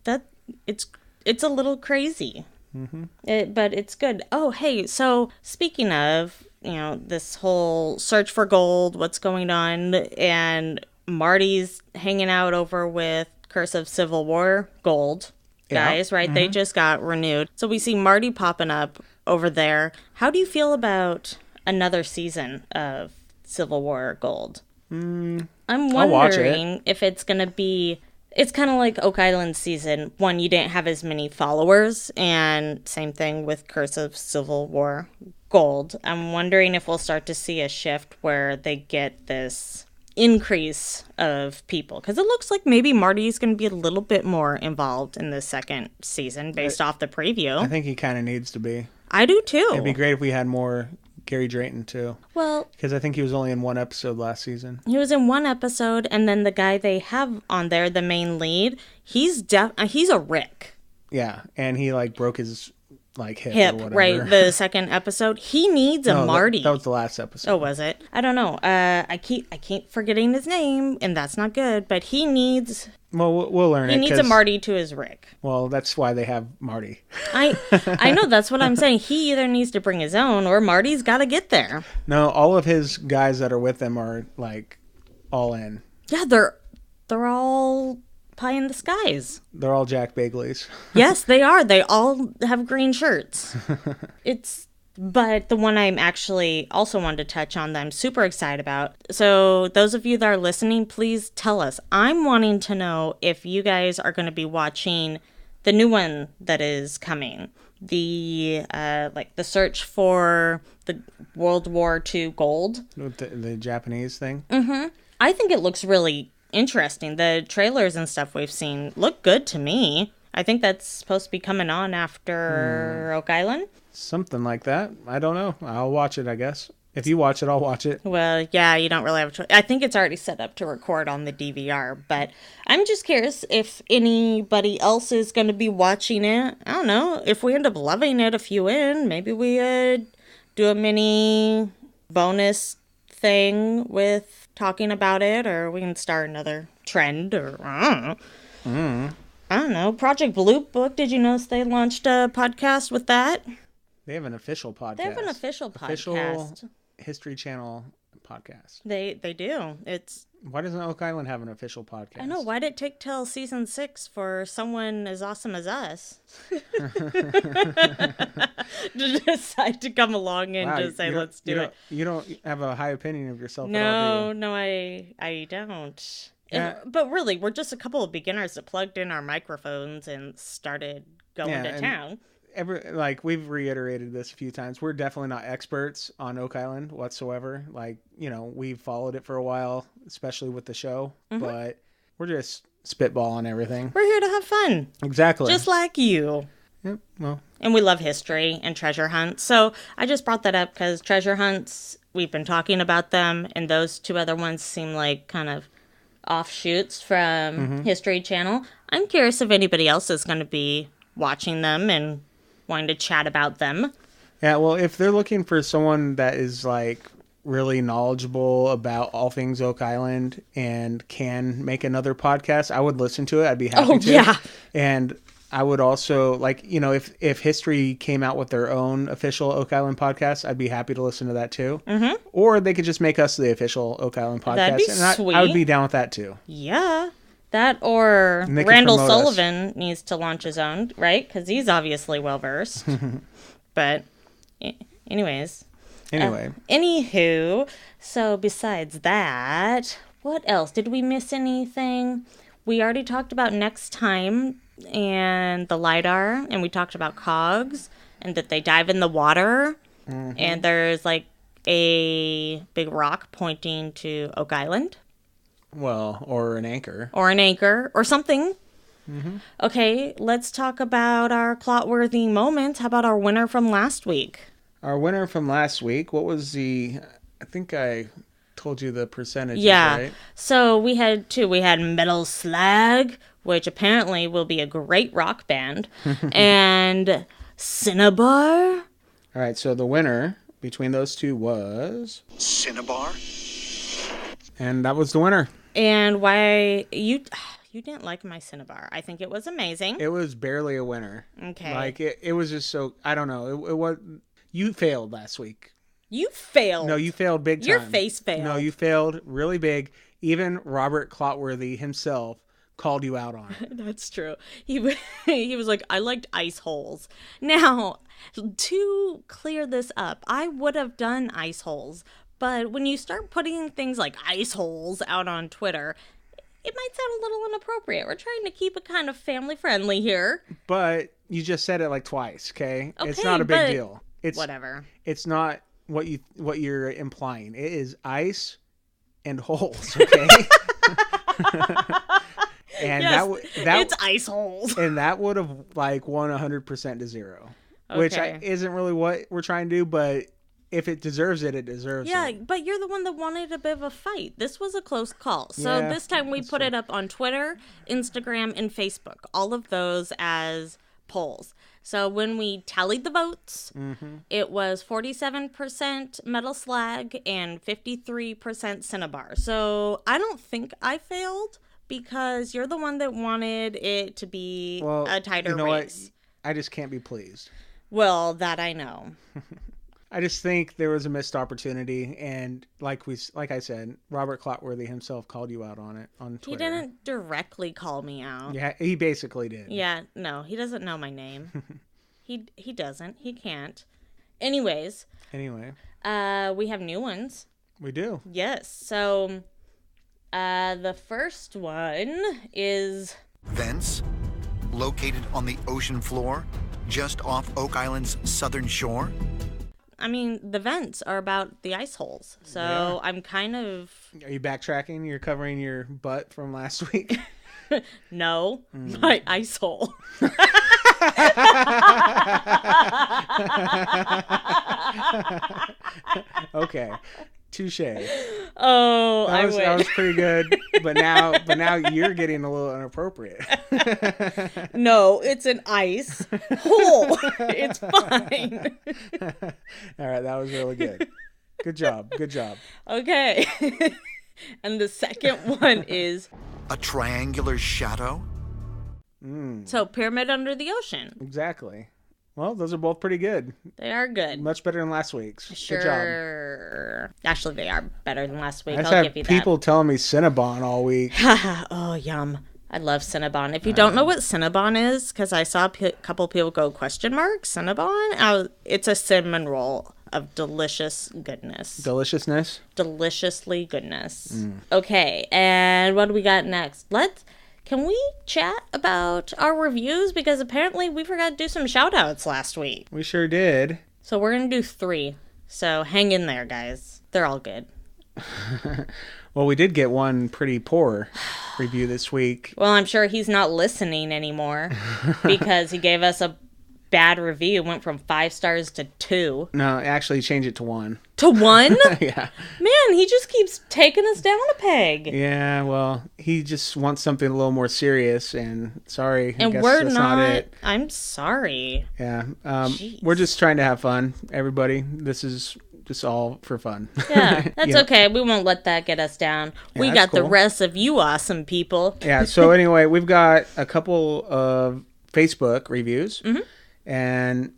It's a little crazy. Mm-hmm. But it's good. Oh, hey, so speaking of, this whole search for gold, what's going on, and Marty's hanging out over with Curse of Civil War gold guys, right? Mm-hmm. They just got renewed. So we see Marty popping up over there. How do you feel about another season of Civil War Gold? I'm wondering if it's going to be... It's kind of like Oak Island season 1. You didn't have as many followers, and same thing with Curse of Civil War Gold. I'm wondering if we'll start to see a shift where they get this increase of people, because it looks like maybe Marty's going to be a little bit more involved in the second season based off the preview. I think he kind of needs to be. I do too. It'd be great if we had more Gary Drayton too. Well, because I think he was only in 1 episode last season. He was in 1 episode, and then the guy they have on there, the main lead, he's a Rick. Yeah, and he broke his hip or whatever. Right? The second episode, he needs a Marty. That was the last episode. Oh, was it? I don't know. I keep forgetting his name, and that's not good. But he needs. Well, we'll learn. He needs a Marty to his Rick. Well, that's why they have Marty. I know, that's what I'm saying. He either needs to bring his own, or Marty's got to get there. No, all of his guys that are with him are all in. Yeah, they're all pie in the skies. They're all Jack Bagleys. Yes, they are. They all have green shirts. But the one I'm actually also wanted to touch on that I'm super excited about. So those of you that are listening, please tell us. I'm wanting to know if you guys are going to be watching the new one that is coming. The the search for the World War II gold. The Japanese thing? Mm-hmm. I think it looks really interesting. The trailers and stuff we've seen look good to me. I think that's supposed to be coming on after Oak Island. Something like that. I don't know. I'll watch it, I guess. If you watch it, I'll watch it. Well, yeah, you don't really have a choice. I think it's already set up to record on the DVR, but I'm just curious if anybody else is going to be watching it. I don't know. If we end up loving it a few in, maybe we do a mini bonus thing with talking about it, or we can start another trend, or I don't know. Project Blue Book, did you notice they launched a podcast with that? They have an official podcast. They have an official podcast. Official History Channel podcast. They do. It's... Why doesn't Oak Island have an official podcast? I know. Why did it take till season 6 for someone as awesome as us to decide to come along and just say, let's do it? You don't have a high opinion of yourself at all, do you? No, I don't. Yeah. But really, we're just a couple of beginners that plugged in our microphones and started going to town. We've reiterated this a few times. We're definitely not experts on Oak Island whatsoever. We've followed it for a while, especially with the show, but we're just spitballing everything. We're here to have fun. Exactly. Just like you. Yep. Well. And we love history and treasure hunts. So I just brought that up because treasure hunts, we've been talking about them, and those two other ones seem like kind of offshoots from History Channel. I'm curious if anybody else is going to be watching them and wanting to chat about them. Yeah, well, if they're looking for someone that is really knowledgeable about all things Oak Island and can make another podcast, I would listen to it. I'd be happy to. Yeah. And I would also if History came out with their own official Oak Island podcast, I'd be happy to listen to that too. Mm-hmm. Or they could just make us the official Oak Island podcast. That'd be sweet. I would be down with that too. Yeah. That or Randall Sullivan needs to launch his own, right? Because he's obviously well-versed. But anyways. Anywho, so besides that, what else? Did we miss anything? We already talked about next time and the LiDAR, and we talked about COGS and that they dive in the water. And there's a big rock pointing to Oak Island. Well, or an anchor. Or something. Okay, let's talk about our clot-worthy moments. How about our winner from last week? Our winner from last week, what was I think I told you the percentages, right? So we had two. We had Metal Slag, which apparently will be a great rock band, and Cinnabar. All right, so the winner between those two was... Cinnabar? And that was the winner. And why you didn't like my Cinnabar? I think it was amazing. It was barely a winner. Okay. It was just so, I don't know. It was, you failed last week. You failed. No, you failed big time. Your face failed. No, you failed really big. Even Robert Clotworthy himself called you out on it. That's true. He was like, I liked ice holes. Now, to clear this up, I would have done ice holes. But when you start putting things like ice holes out on Twitter, it might sound a little inappropriate. We're trying to keep it kind of family friendly here. But you just said it twice, okay? Okay, it's not a big deal. It's whatever. It's not what you're implying. It is ice and holes, okay? And yes, it's ice holes. And that would have won 100% to 0, which isn't really what we're trying to do, but if it deserves it, it deserves it. Yeah, but you're the one that wanted a bit of a fight. This was a close call. So this time we put it up on Twitter, Instagram, and Facebook. All of those as polls. So when we tallied the votes, it was 47% Metal Slag and 53% Cinnabar. So I don't think I failed because you're the one that wanted it to be a tighter race. What? I just can't be pleased. Well, that I know. I just think there was a missed opportunity, and like I said, Robert Clotworthy himself called you out on it on Twitter. He didn't directly call me out. Yeah, he basically did. Yeah, no, he doesn't know my name. He doesn't. He can't. Anyways. Anyway. We have new ones. We do. Yes. So, the first one is... Vents, located on the ocean floor, just off Oak Island's southern shore. I mean, the vents are about the ice holes. So, I'm kind of... Are you backtracking? You're covering your butt from last week? No, my ice hole. Okay, touche. Oh, that was pretty good. But now you're getting a little inappropriate. No, it's an ice hole. It's fine. All right, that was really good. Good job. Okay. And the second one is... A triangular shadow? So, pyramid under the ocean. Exactly. Well, those are both pretty good. They are good. Much better than last week's. Sure. Good job. Actually, they are better than last week. I've I'll give you had that. people telling me Cinnabon all week. Oh, yum. I love Cinnabon. If you don't know what Cinnabon is, because I saw a couple people go question mark, Cinnabon, it's a cinnamon roll of delicious goodness. Deliciousness? Deliciously goodness. Okay, and what do we got next? Can we chat about our reviews? Because apparently we forgot to do some shout outs last week. We sure did. So we're going to do 3. So hang in there, guys. They're all good. Well, we did get one pretty poor review this week. Well, I'm sure he's not listening anymore because he gave us a bad review. It went from 5 stars to 2. No, actually change it to 1. To 1? Yeah. Man, he just keeps taking us down a peg. Yeah, well, he just wants something a little more serious, and sorry, And I guess we're that's not it. I'm sorry. Yeah, Jeez. we're just trying to have fun, everybody. This is just all for fun. Yeah, that's okay. We won't let that get us down. Yeah, We that's got the cool. rest of you awesome people. Yeah, so anyway, we've got a couple of Facebook reviews, and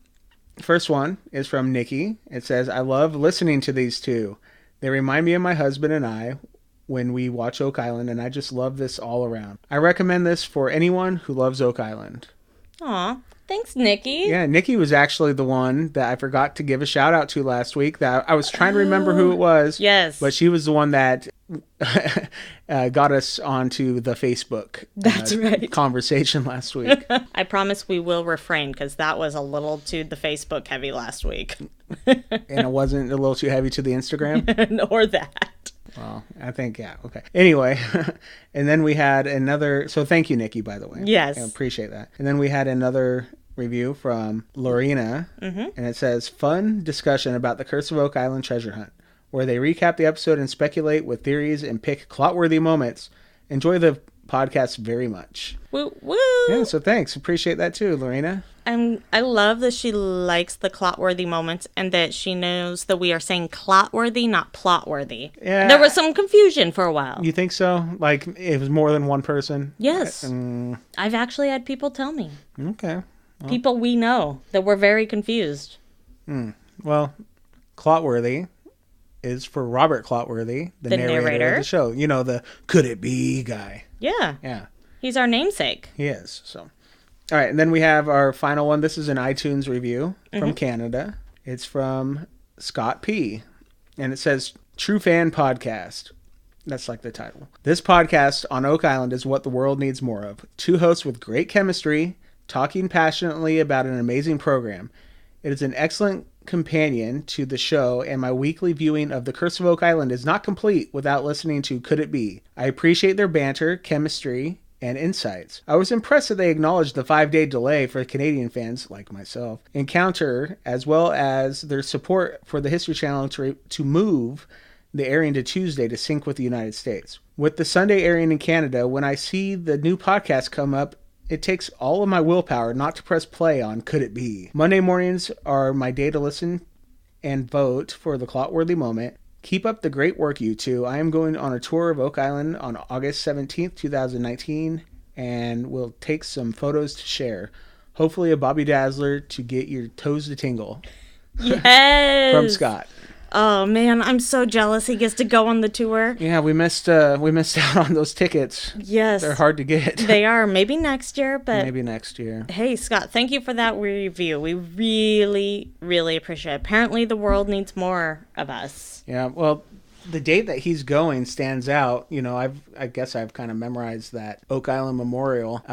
first one is from Nikki. It says, I love listening to these two. They remind me of my husband and I when we watch Oak Island, and I just love this all around. I recommend this for anyone who loves Oak Island. Aw, thanks, Nikki. Yeah, Nikki was actually the one that I forgot to give a shout out to last week. That I was trying to remember who it was. Yes. But she was the one that got us onto the Facebook That's right. conversation last week. I promise we will refrain because that was a little too the Facebook heavy last week. And it wasn't a little too heavy to the Instagram? Or that. Well, I think, yeah, okay. Anyway, and then we had another, so thank you, Nikki, by the way. Yes. I appreciate that. And then we had another review from Lorena, and it says, fun discussion about the Curse of Oak Island treasure hunt, where they recap the episode and speculate with theories and pick clot-worthy moments. Enjoy the podcast very much. Woo woo. Yeah, so thanks. Appreciate that too, Lorena. I love that she likes the clot-worthy moments and that she knows that we are saying clot-worthy, not plot-worthy. Yeah. There was some confusion for a while. You think so? Like, it was more than one person? Yes. I've actually had people tell me. Okay. People we know that were very confused. Well, Clotworthy is for Robert Clotworthy, the narrator of the show. You know, the could it be guy. Yeah. Yeah. He's our namesake. He is. So, all right. And then we have our final one. This is an iTunes review from Canada. It's from Scott P. And it says, True Fan Podcast. That's like the title. This podcast on Oak Island is what the world needs more of. 2 hosts with great chemistry, talking passionately about an amazing program. It is an excellent companion to the show, and my weekly viewing of The Curse of Oak Island is not complete without listening to Could It Be. I appreciate their banter, chemistry, and insights. I was impressed that they acknowledged the 5-day delay for Canadian fans, like myself, encounter, as well as their support for the History Channel to move the airing to Tuesday to sync with the United States. With the Sunday airing in Canada, when I see the new podcast come up, it takes all of my willpower not to press play on Could It Be. Monday mornings are my day to listen and vote for the Clotworthy moment. Keep up the great work, you two. I am going on a tour of Oak Island on August 17th, 2019, and will take some photos to share. Hopefully a Bobby Dazzler to get your toes to tingle. Yes. From Scott. Oh man, I'm so jealous he gets to go on the tour. Yeah, we missed out on those tickets. Yes. They're hard to get. They are. Maybe next year, but Maybe next year. Hey, Scott, thank you for that review. We really, really appreciate it. Apparently the world needs more of us. Yeah, well, the date that he's going stands out. You know, I guess I've kind of memorized that Oak Island Memorial,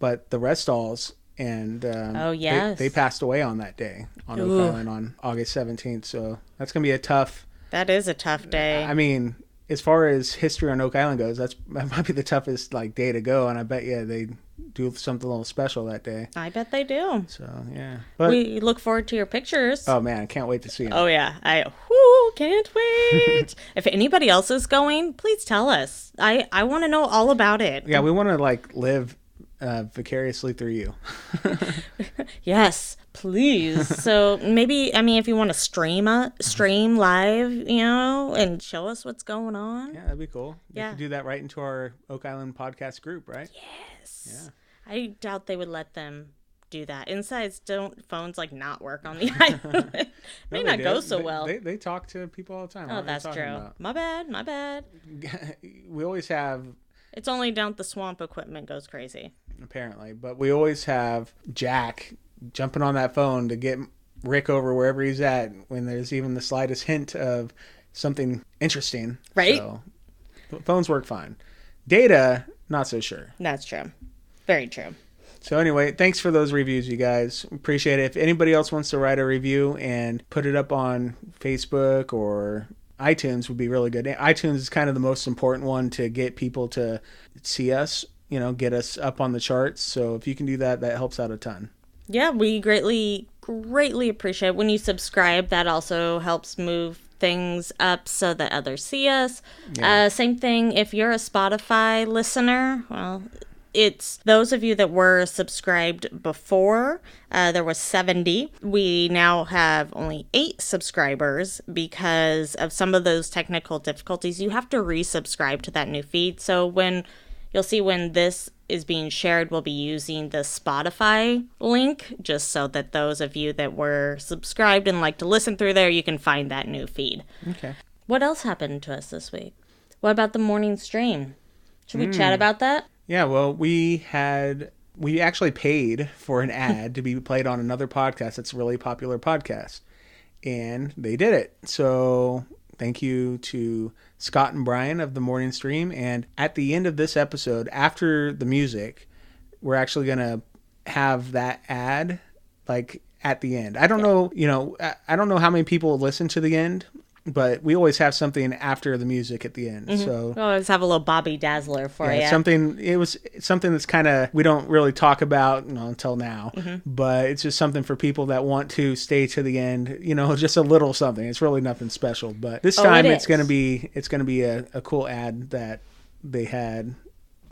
but the Restalls and oh yes, they passed away on that day on Oak Island on August 17th. So that's gonna be a tough. That is a tough day. I mean, as far as history on Oak Island goes, that might be the toughest like day to go, and I bet they do something a little special that day. I bet they do. So yeah, but we look forward to your pictures. Oh man, I can't wait to see them. Oh yeah, I can't wait. If anybody else is going, please tell us. I want to know all about it. Yeah, we want to like live vicariously through you. Yes, please. So maybe, I mean, if you want to stream live, and show us what's going on. Yeah, that'd be cool. Yeah. You could do that right into our Oak Island podcast group, right? Yes. Yeah. I doubt they would let them do that. Insides don't phones like not work on the island. May not go so well. They talk to people all the time. Oh, that's true. About? My bad. We always have. It's only down at the swamp equipment goes crazy. Apparently, but we always have Jack jumping on that phone to get Rick over wherever he's at when there's even the slightest hint of something interesting. Right. So phones work fine. Data, not so sure. That's true. Very true. So anyway, thanks for those reviews, you guys. Appreciate it. If anybody else wants to write a review and put it up on Facebook or iTunes, would be really good. iTunes is kind of the most important one to get people to see us, get us up on the charts. So if you can do that, that helps out a ton. Yeah, we greatly appreciate it. When you subscribe, that also helps move things up so that others see us. Yeah. Same thing if you're a Spotify listener. Well, it's those of you that were subscribed before. There was 70. We now have only 8 subscribers because of some of those technical difficulties. You have to resubscribe to that new feed. So you'll see when this is being shared, we'll be using the Spotify link just so that those of you that were subscribed and like to listen through there, you can find that new feed. Okay. What else happened to us this week? What about the morning stream? Should we chat about that? Yeah, well, we actually paid for an ad to be played on another podcast that's a really popular podcast, and they did it. So thank you to Scott and Brian of the Morning Stream. And at the end of this episode, after the music, we're actually going to have that ad like at the end. I don't know, I don't know how many people listen to the end, but we always have something after the music at the end. Mm-hmm. So we always have a little Bobby Dazzler for you. It was something that's kind of, we don't really talk about until now, but it's just something for people that want to stay to the end, just a little something. It's really nothing special, but this time it's going to be a cool ad that they had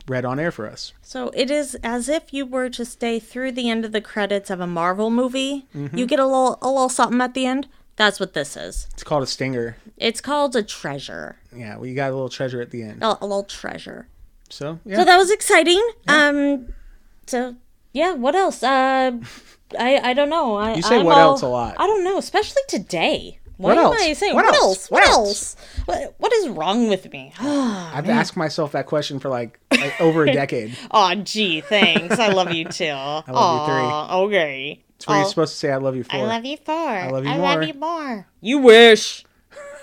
read on air for us. So it is as if you were to stay through the end of the credits of a Marvel movie. Mm-hmm. You get a little something at the end. That's what this is. It's called a stinger. It's called a treasure. Yeah, well, you got a little treasure at the end. A little treasure. So, yeah. So that was exciting. Yeah. What else? I don't know. You say what else a lot. I don't know, especially today. What else? Am I saying what else? What else? What is wrong with me? I've asked myself that question for like over a decade. Oh, gee, thanks. I love you too. I love you 3. Okay. That's what you're supposed to say. I love you 4. I love you 4. I love you more. I love you more. You wish.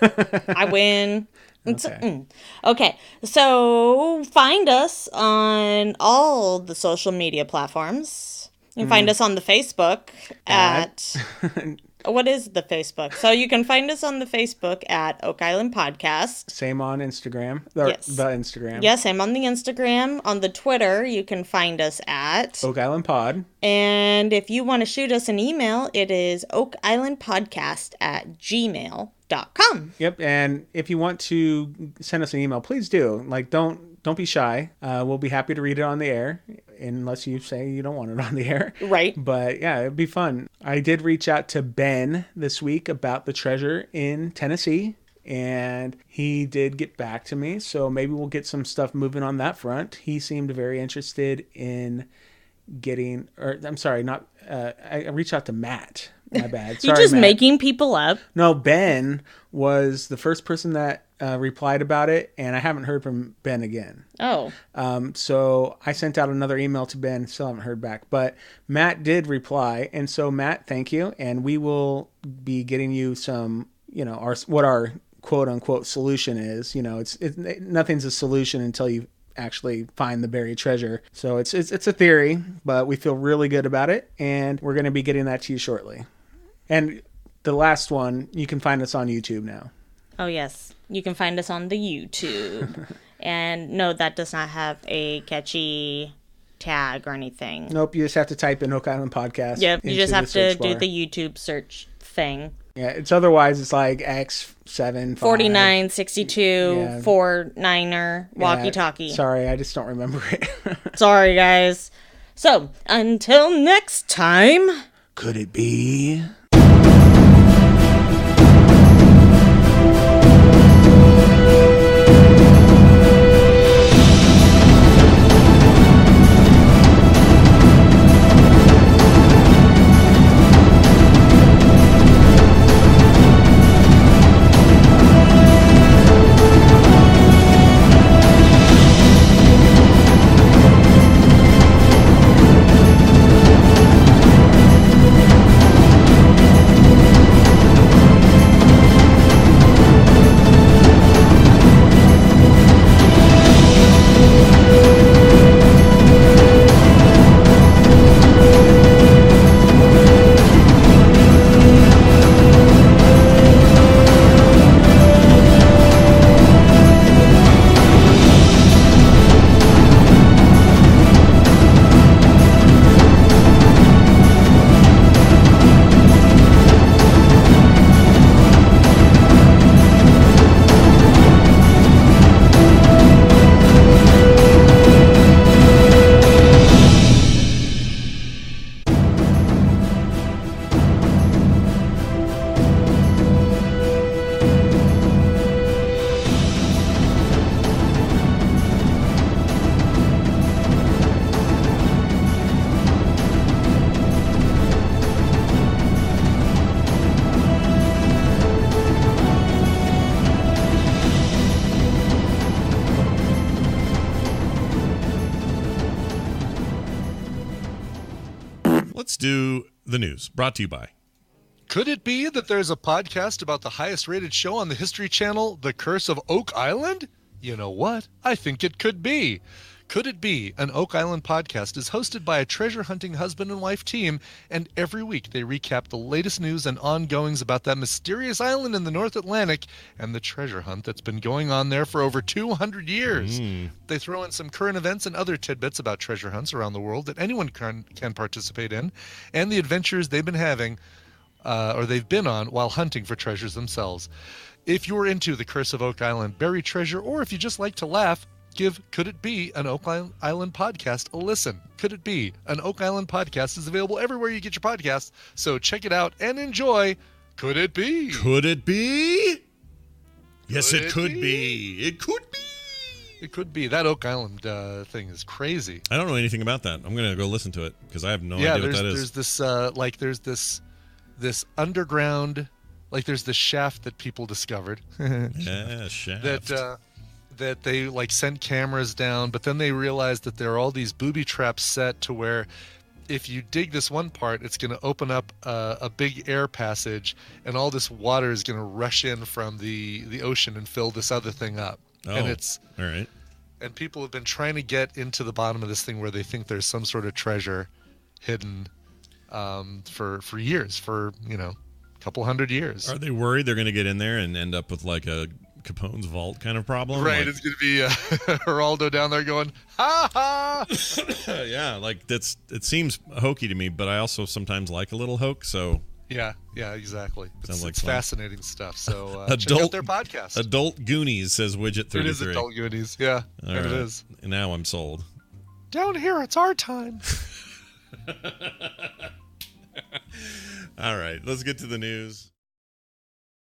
I win. Okay. So find us on all the social media platforms. You can find us on the Facebook at... What is the Facebook? So you can find us on the Facebook at Oak Island Podcast. Same on Instagram. Yes. The Instagram. Yeah, same on the Instagram. On the Twitter, you can find us at Oak Island Pod. And if you want to shoot us an email, it is oakislandpodcast@gmail.com. Yep. And if you want to send us an email, please do. Don't be shy. We'll be happy to read it on the air, unless you say you don't want it on the air. Right. But yeah, it'd be fun. I did reach out to Ben this week about the treasure in Tennessee, and he did get back to me. So maybe we'll get some stuff moving on that front. He seemed very interested in I reached out to Matt My bad. You're Sorry, just Matt. making people up. No, Ben was the first person that replied about it, and I haven't heard from Ben again. Oh. So I sent out another email to Ben, still haven't heard back. But Matt did reply, and so Matt, thank you, and we will be getting you some, what our quote unquote solution is. Nothing's a solution until you actually find the buried treasure. So it's a theory, but we feel really good about it, and we're going to be getting that to you shortly. And the last one, you can find us on YouTube now. Oh, yes. You can find us on the YouTube. And no, that does not have a catchy tag or anything. Nope, you just have to type in Oak Island Podcast. Yep, you just have to do bar. the YouTube search thing. Yeah, it's like X7, 49, 62, 49er, walkie-talkie. Sorry, I just don't remember it. Sorry, guys. So, until next time. Could it be? Let's do the news, brought to you by. Could it be that there's a podcast about the highest rated show on the History Channel, The Curse of Oak Island? You know what? I think it could be. Could It Be, an Oak Island podcast, is hosted by a treasure hunting husband and wife team, and every week they recap the latest news and ongoings about that mysterious island in the North Atlantic and the treasure hunt that's been going on there for over 200 years. They throw in some current events and other tidbits about treasure hunts around the world that anyone can participate in, and the adventures they've been having, or they've been on while hunting for treasures themselves. If you're into The Curse of Oak Island, buried treasure, or if you just like to laugh, give Could It Be, an Oak Island podcast a listen. Could It Be, an Oak Island podcast is available everywhere you get your podcasts, so check it out and enjoy. Could It Be? Could it be? Yes, it could be. It could be. It could be. That Oak Island thing is crazy. I don't know anything about that. I'm going to go listen to it because I have no idea what that is. There's this underground, there's this shaft that people discovered. Yeah, shaft. That they sent cameras down, but then they realized that there are all these booby traps set to where if you dig this one part, it's going to open up a big air passage, and all this water is going to rush in from the ocean and fill this other thing up. Oh, and it's all right. And people have been trying to get into the bottom of this thing where they think there's some sort of treasure hidden for years, for a couple hundred years. Are they worried they're going to get in there and end up with a Capone's vault kind of problem? Right, it's going to be Geraldo down there going, ha ha! Yeah, it seems hokey to me, but I also sometimes like a little hoke, so... Yeah, exactly. Sounds it's fun. Fascinating stuff, so check out their podcast. Adult Goonies, says Widget33. It is Adult Goonies, yeah, All and right. it is. And now I'm sold. Down here, it's our time. All right, let's get to the news.